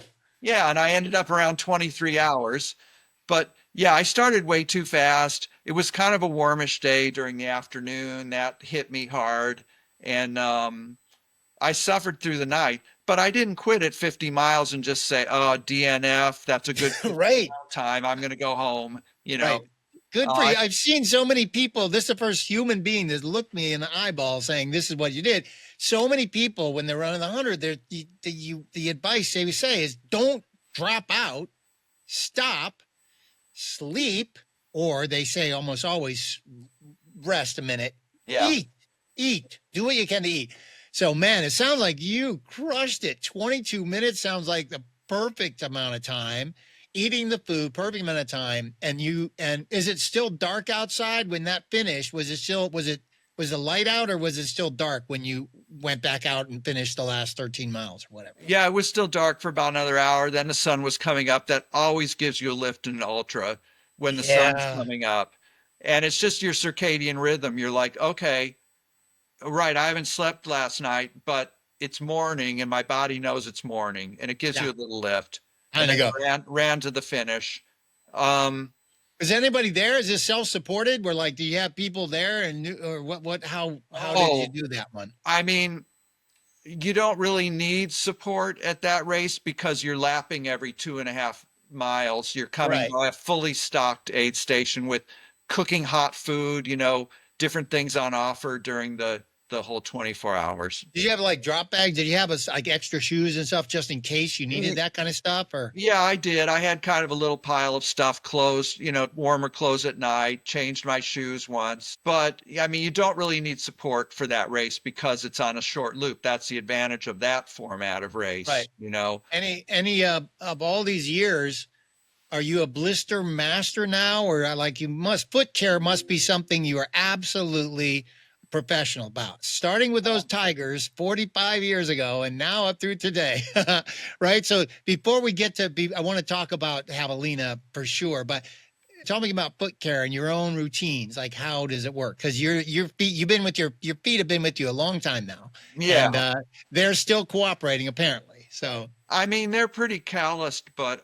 Yeah, and I ended up around 23 hours. But yeah, I started way too fast. It was kind of a warmish day during the afternoon. That hit me hard. And I suffered through the night, but I didn't quit at 50 miles and just say, oh, DNF, that's a good 50 right. mile time. I'm going to go home. Right. Good for Uh, you. I've seen so many people. This is the first human being that's looked me in the eyeball saying, this is what you did. So many people, when they're running the 100, the advice they would say is don't drop out, stop, sleep, or they say almost always rest a minute, yeah. eat, do what you can to eat. So, man, it sounds like you crushed it. 22 minutes sounds like the perfect amount of time. Eating the food, perfect amount of time. And is it still dark outside when that finished? Was the light out or was it still dark when you went back out and finished the last 13 miles or whatever? Yeah, it was still dark for about another hour. Then the sun was coming up. That always gives you a lift in an ultra when the sun's Yeah. coming up. And it's just your circadian rhythm. You're like, okay, right, I haven't slept last night, but it's morning and my body knows it's morning and it gives Yeah. you a little lift. Time And to then go. ran to the finish. Um, Is anybody there? Is this self-supported? Where like, do you have people there or how did you oh, do that one? I mean, you don't really need support at that race because you're lapping every 2.5 miles. You're coming Right. by a fully stocked aid station with cooking hot food, different things on offer during the the whole 24 hours. Did you have like drop bags? Did you have like extra shoes and stuff just in case you needed that kind of stuff? Or Yeah, I did. I had kind of a little pile of stuff, clothes, warmer clothes at night, changed my shoes once. But I mean, you don't really need support for that race because it's on a short loop. That's the advantage of that format of race, right? Any of all these years, are you a blister master now, or like foot care must be something you are absolutely professional about, starting with those tigers 45 years ago and now up through today. Right. So before we get to I want to talk about Javelina for sure, but tell me about foot care and your own routines. Like, how does it work? Because your feet, your feet have been with you a long time now. Yeah. And they're still cooperating apparently. So I mean, they're pretty calloused, but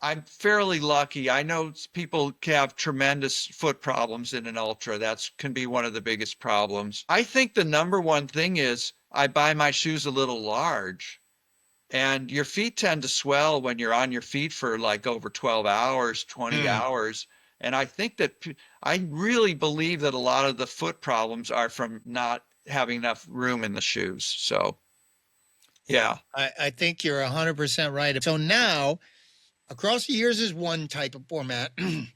I'm fairly lucky. I know people can have tremendous foot problems in an ultra. That can be one of the biggest problems. I think the number one thing is I buy my shoes a little large, and your feet tend to swell when you're on your feet for like over 12 hours, 20 hours. And I think that I really believe that a lot of the foot problems are from not having enough room in the shoes. So, yeah. I think you're 100% right. So now, across the years is one type of format, and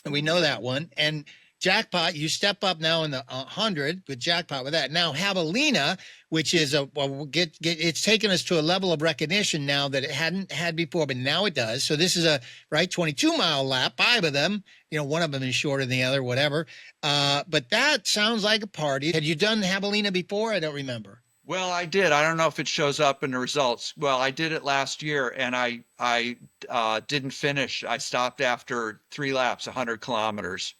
we know that one. And Jackpot, you step up now in the 100 with Jackpot with that. Now Javelina, which is it's taken us to a level of recognition now that it hadn't had before, but now it does. So this is a 22-mile lap, 5 of them. One of them is shorter than the other, whatever. But that sounds like a party. Had you done Javelina before? I don't remember. Well, I did. I don't know if it shows up in the results. Well, I did it last year, and I didn't finish. I stopped after 3 laps, 100 kilometers.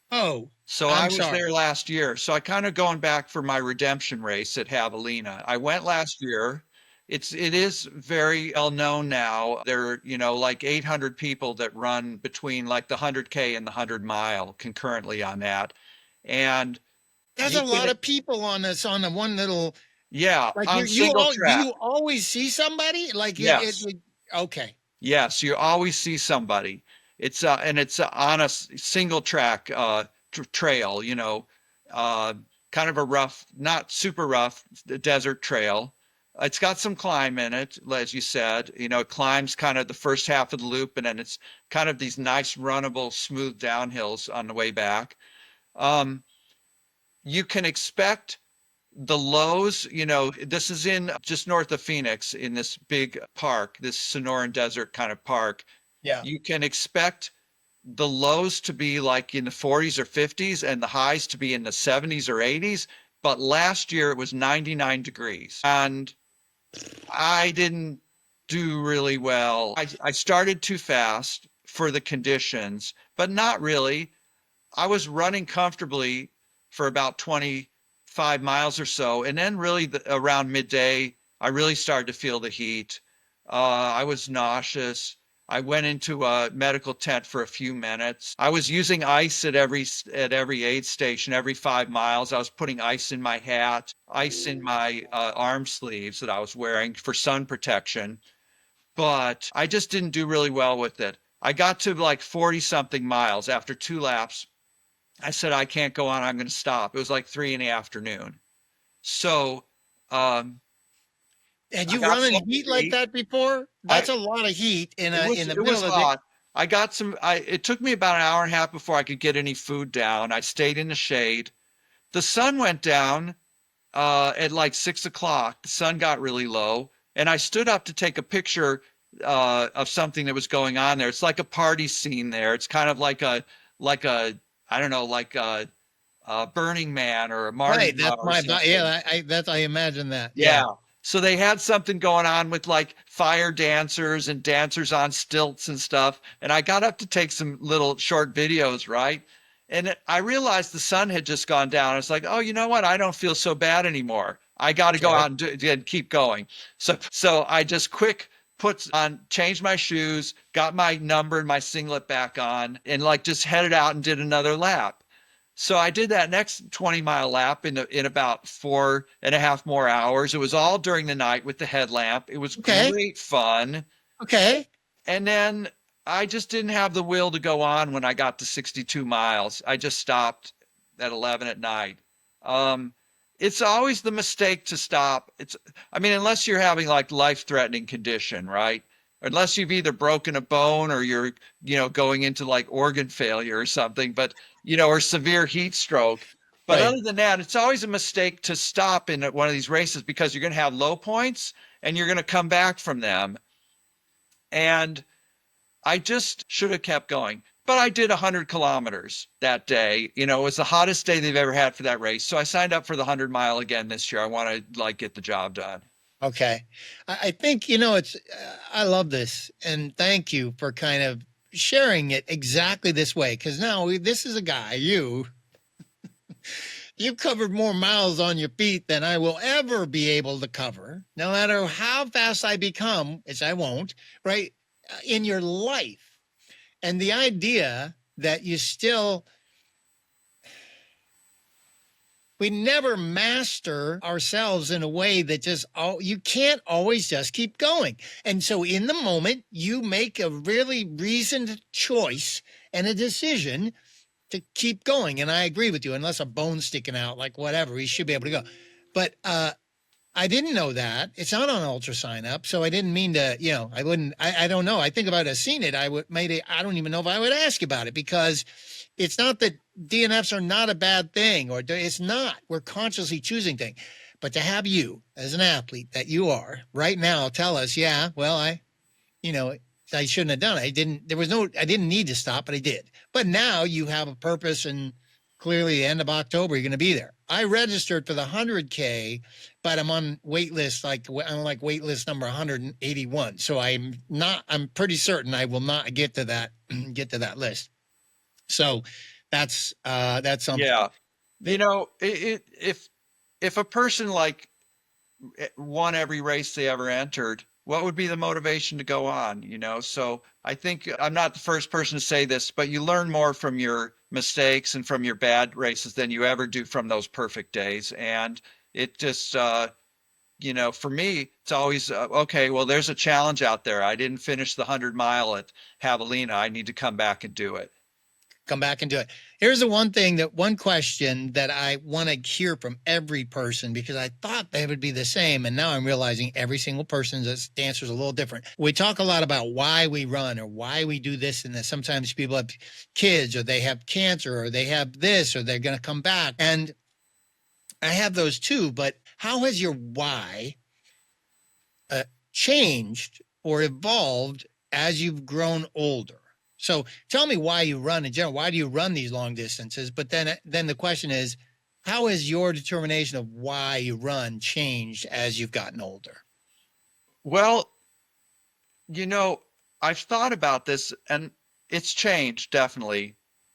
Oh, so I was there last year. So I kind of going back for my redemption race at Javelina. I went last year. It is very well known now. There are, like 800 people that run between like the 100K and the 100-mile concurrently on that. And there's a lot of people on this, on the one little. Yeah. Like on single track. Do you always see somebody? Like, yes. Okay. Yes. You always see somebody. It's and it's on a single track trail, kind of a rough, not super rough desert trail. It's got some climb in it, as you said. It climbs kind of the first half of the loop, and then it's kind of these nice runnable, smooth downhills on the way back. You can expect the lows, this is in just north of Phoenix in this big park, this Sonoran Desert kind of park. Yeah. You can expect the lows to be like in the 40s or 50s and the highs to be in the 70s or 80s. But last year it was 99 degrees and I didn't do really well. I started too fast for the conditions, but not really. I was running comfortably for about 25 miles or so. And then really around midday, I really started to feel the heat. I was nauseous. I went into a medical tent for a few minutes. I was using ice at every aid station, every 5 miles. I was putting ice in my hat, ice in my arm sleeves that I was wearing for sun protection. But I just didn't do really well with it. I got to like 40 something miles after 2 laps. I said, I can't go on. I'm going to stop. It was like 3 in the afternoon. So, had you run in heat like that before? That's a lot of heat in the middle of hot. I got some, it took me about an hour and a half before I could get any food down. I stayed in the shade. The sun went down at like 6 o'clock. The sun got really low. And I stood up to take a picture of something that was going on there. It's like a party scene there. It's kind of like a I don't know, like a Burning Man or a Mardi Gras. I imagine that. Yeah. So they had something going on with like fire dancers and dancers on stilts and stuff. And I got up to take some little short videos, right? And I realized the sun had just gone down. I was like, oh, you know what? I don't feel so bad anymore. I got to go out and keep going. So I just changed my shoes, got my number and my singlet back on, and like just headed out and did another lap. So I did that next 20-mile lap in about 4.5 more hours. It was all during the night with the headlamp. It was great fun. Okay. And then I just didn't have the will to go on when I got to 62 miles. I just stopped at 11 at night. It's always the mistake to stop. I mean, unless you're having like life-threatening condition, right? Unless you've either broken a bone or you're, going into like organ failure or something, but, or severe heat stroke. But Right. other than that, it's always a mistake to stop in one of these races because you're going to have low points and you're going to come back from them. And I just should have kept going. But I did 100 kilometers that day. It was the hottest day they've ever had for that race. So I signed up for the 100-mile again this year. I want to get the job done. Okay. I think, I love this. And thank you for kind of sharing it exactly this way. Because now this is a guy, you've covered more miles on your feet than I will ever be able to cover, no matter how fast I become, which I won't, right, in your life. And the idea that we never master ourselves in a way that you can't always just keep going. And so in the moment, you make a really reasoned choice and a decision to keep going. And I agree with you, unless a bone's sticking out, like whatever, he should be able to go. But I didn't know that. It's not on Ultra Sign Up, so I didn't mean to, I don't know. I think if I would have seen it, I don't even know if I would ask about it, because it's not that DNFs are not a bad thing, or it's not. We're consciously choosing things. But to have you, as an athlete that you are right now, tell us, yeah, well, I shouldn't have done it. I didn't need to stop, but I did. But now you have a purpose, and clearly the end of October, you're going to be there. I registered for the 100K, but I'm on wait list, I'm wait list number 181. So I'm pretty certain I will not get to that list. So that's something. Yeah. If a person won every race they ever entered, what would be the motivation to go on? So I think I'm not the first person to say this, but you learn more from your mistakes and from your bad races than you ever do from those perfect days. And it just, for me, it's always, okay, well, there's a challenge out there. I didn't finish the 100-mile at Javelina. I need to come back and do it. Come back and do it. Here's one question that I want to hear from every person, because I thought they would be the same. And now I'm realizing every single person's answer is a little different. We talk a lot about why we run or why we do this and that. Sometimes people have kids, or they have cancer, or they have this, or they're going to come back. And I have those too. But how has your why changed or evolved as you've grown older? So tell me why you run in general. Why do you run these long distances? But then the question is, how has your determination of why you run changed as you've gotten older? Well, I've thought about this, and it's changed, definitely.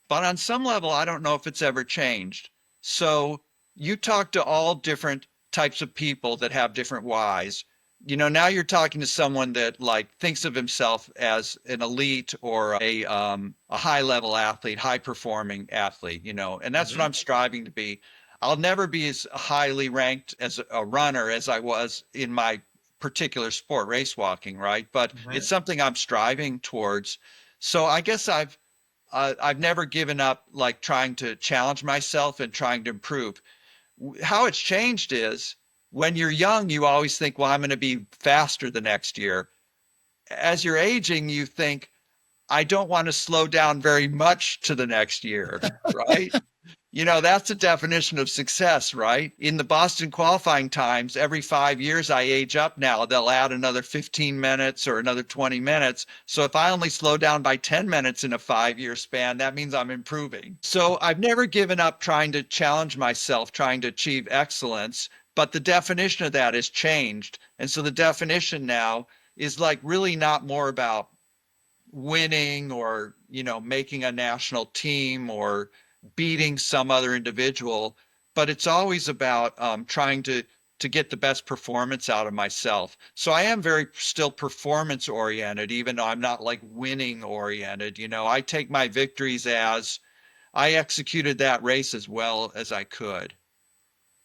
But on some level, I don't know if it's ever changed. So you talk to all different types of people that have different whys. Now you're talking to someone that thinks of himself as an elite or a high level athlete, high performing athlete, and that's what I'm striving to be. I'll never be as highly ranked as a runner as I was in my particular sport, racewalking, right? But it's something I'm striving towards. So I guess I've never given up trying to challenge myself and trying to improve. How it's changed is, when you're young, you always think, well, I'm going to be faster the next year. As you're aging, you think, I don't want to slow down very much to the next year, right? That's the definition of success, right? In the Boston qualifying times, every 5 years I age up now. They'll add another 15 minutes or another 20 minutes. So if I only slow down by 10 minutes in a 5-year span, that means I'm improving. So I've never given up trying to challenge myself, trying to achieve excellence. But the definition of that has changed. And so the definition now is really not more about winning or, making a national team or beating some other individual, but it's always about trying to get the best performance out of myself. So I am very still performance oriented, even though I'm not winning oriented. I take my victories as I executed that race as well as I could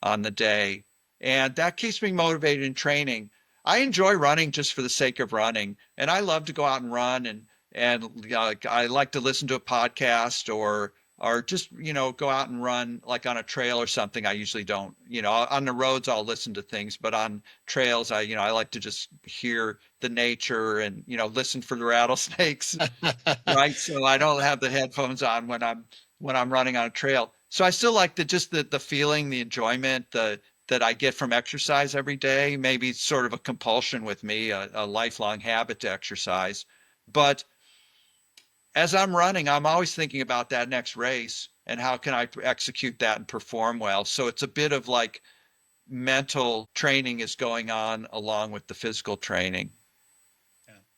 on the day. And that keeps me motivated in training. I enjoy running just for the sake of running. And I love to go out and run. And I like to listen to a podcast or or just, go out and run like on a trail or something. I usually don't, on the roads, I'll listen to things, but on trails, I like to just hear the nature and, listen for the rattlesnakes. Right. So I don't have the headphones on when I'm running on a trail. So I still like the feeling, the enjoyment, that I get from exercise every day. Maybe it's sort of a compulsion with me, a lifelong habit to exercise. But as I'm running, I'm always thinking about that next race and how can I execute that and perform well. So it's a bit of like mental training is going on along with the physical training.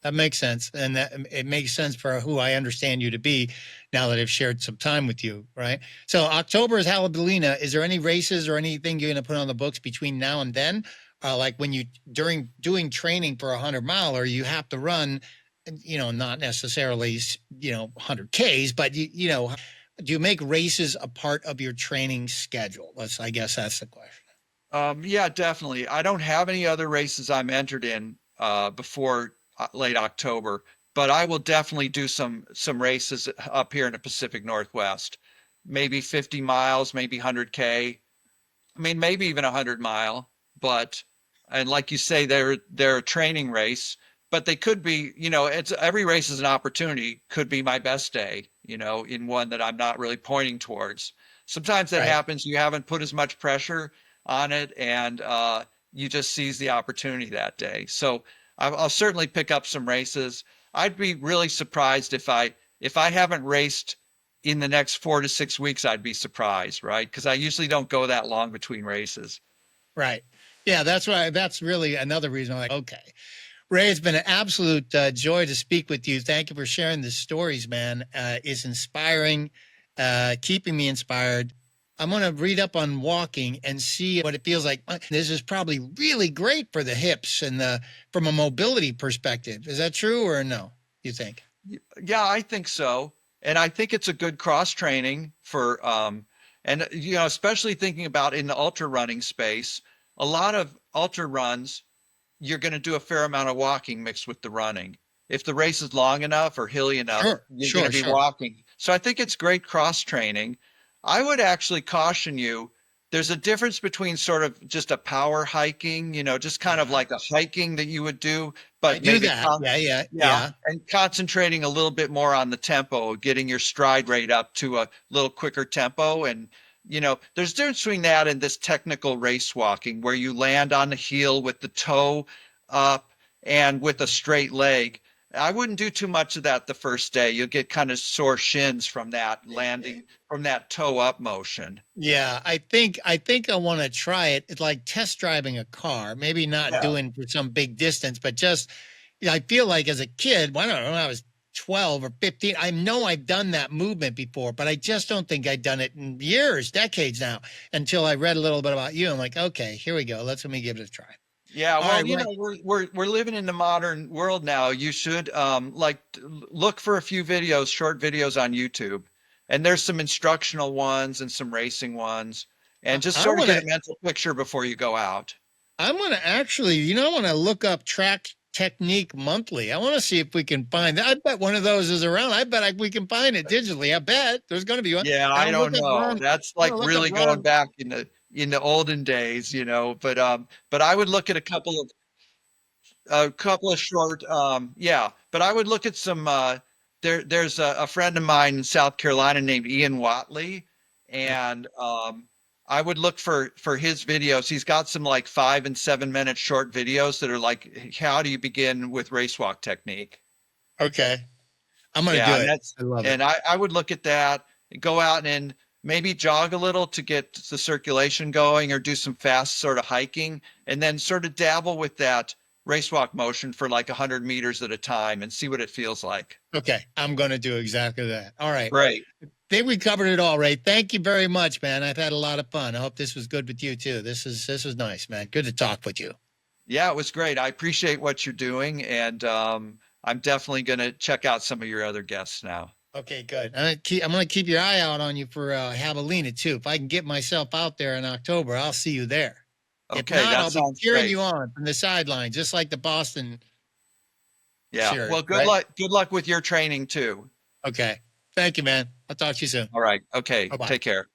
That makes sense. And that it makes sense for who I understand you to be now that I've shared some time with you, right? So October is Javelina. Is there any races or anything you're going to put on the books between now and then? Like when you, during doing training for 100 mile, or you have to run, not necessarily, 100 Ks, but do you make races a part of your training schedule? I guess that's the question. Yeah, definitely. I don't have any other races I'm entered in before late October, but I will definitely do some races up here in the Pacific Northwest. Maybe 50 miles, maybe 100K. I mean, maybe even 100 mile. But and like you say, they're a training race, but they could be. It's every race is an opportunity. Could be my best day. In one that I'm not really pointing towards. Sometimes that Right. happens. You haven't put as much pressure on it, and you just seize the opportunity that day. So I'll certainly pick up some races. I'd be really surprised if I haven't raced in the next 4 to 6 weeks. I'd be surprised, right? Because I usually don't go that long between races. Right. Yeah, that's why. That's really another reason I'm like, okay. Ray, it's been an absolute joy to speak with you. Thank you for sharing the stories, man. It's inspiring, keeping me inspired. I'm going to read up on walking and see what it feels like. This is probably really great for the hips and from a mobility perspective. Is that true or no, you think? Yeah, I think so. And I think it's a good cross training for, and especially thinking about in the ultra running space, a lot of ultra runs, you're going to do a fair amount of walking mixed with the running. If the race is long enough or hilly enough, you're going to be walking. So I think it's great cross training. I would actually caution you. There's a difference between sort of just a power hiking, just kind of like a hiking that you would do, but I do maybe that. Yeah. and concentrating a little bit more on the tempo, getting your stride rate up to a little quicker tempo. And, there's a difference between that and this technical race walking where you land on the heel with the toe up and with a straight leg. I wouldn't do too much of that the first day. You'll get kind of sore shins from that landing, from that toe up motion. Yeah, I think I want to try it. It's like test driving a car, maybe not Yeah. doing for some big distance, but just I feel like as a kid, I don't know, when I was 12 or 15, I know I've done that movement before, but I just don't think I've done it in years, decades now, until I read a little bit about you. I'm like, okay, here we go. Let me give it a try. Yeah, All well, right, right. we're living in the modern world now. You should look for a few videos, short videos on YouTube, and there's some instructional ones and some racing ones, and just I sort of want get to a mental picture before you go out. I'm going to actually, I want to look up Track Technique Monthly. I want to see if we can find that. I bet one of those is around. I bet we can find it digitally. I bet there's going to be one. Yeah, And I I'll don't look up know. Ron. That's I'm like gonna look up really going Ron. back in the olden days, but I would look at a couple of short yeah, but I would look at some there's a friend of mine in South Carolina named Ian Watley, and I would look for his videos. He's got some like 5 and 7 minute short videos that are like, how do you begin with race walk technique? Okay. I'm going to do Yeah, and it. that's I love it. and I would look at that, go out and maybe jog a little to get the circulation going, or do some fast sort of hiking, and then sort of dabble with that race walk motion for like 100 meters at a time and see what it feels like. Okay. I'm going to do exactly that. All right. Great. I think we covered it all, Ray. Thank you very much, man. I've had a lot of fun. I hope this was good with you too. This was nice, man. Good to talk with you. Yeah, it was great. I appreciate what you're doing, and I'm definitely going to check out some of your other guests now. Okay, good. I'm gonna keep your eye out on you for Javelina too. If I can get myself out there in October, I'll see you there. If Okay, not, that I'll be sounds cheering great. you on from the sideline, just like the Boston Yeah. series. Well, good Right? luck. Good luck with your training too. Okay. Thank you, man. I'll talk to you soon. All right. Okay. Bye-bye. Take care.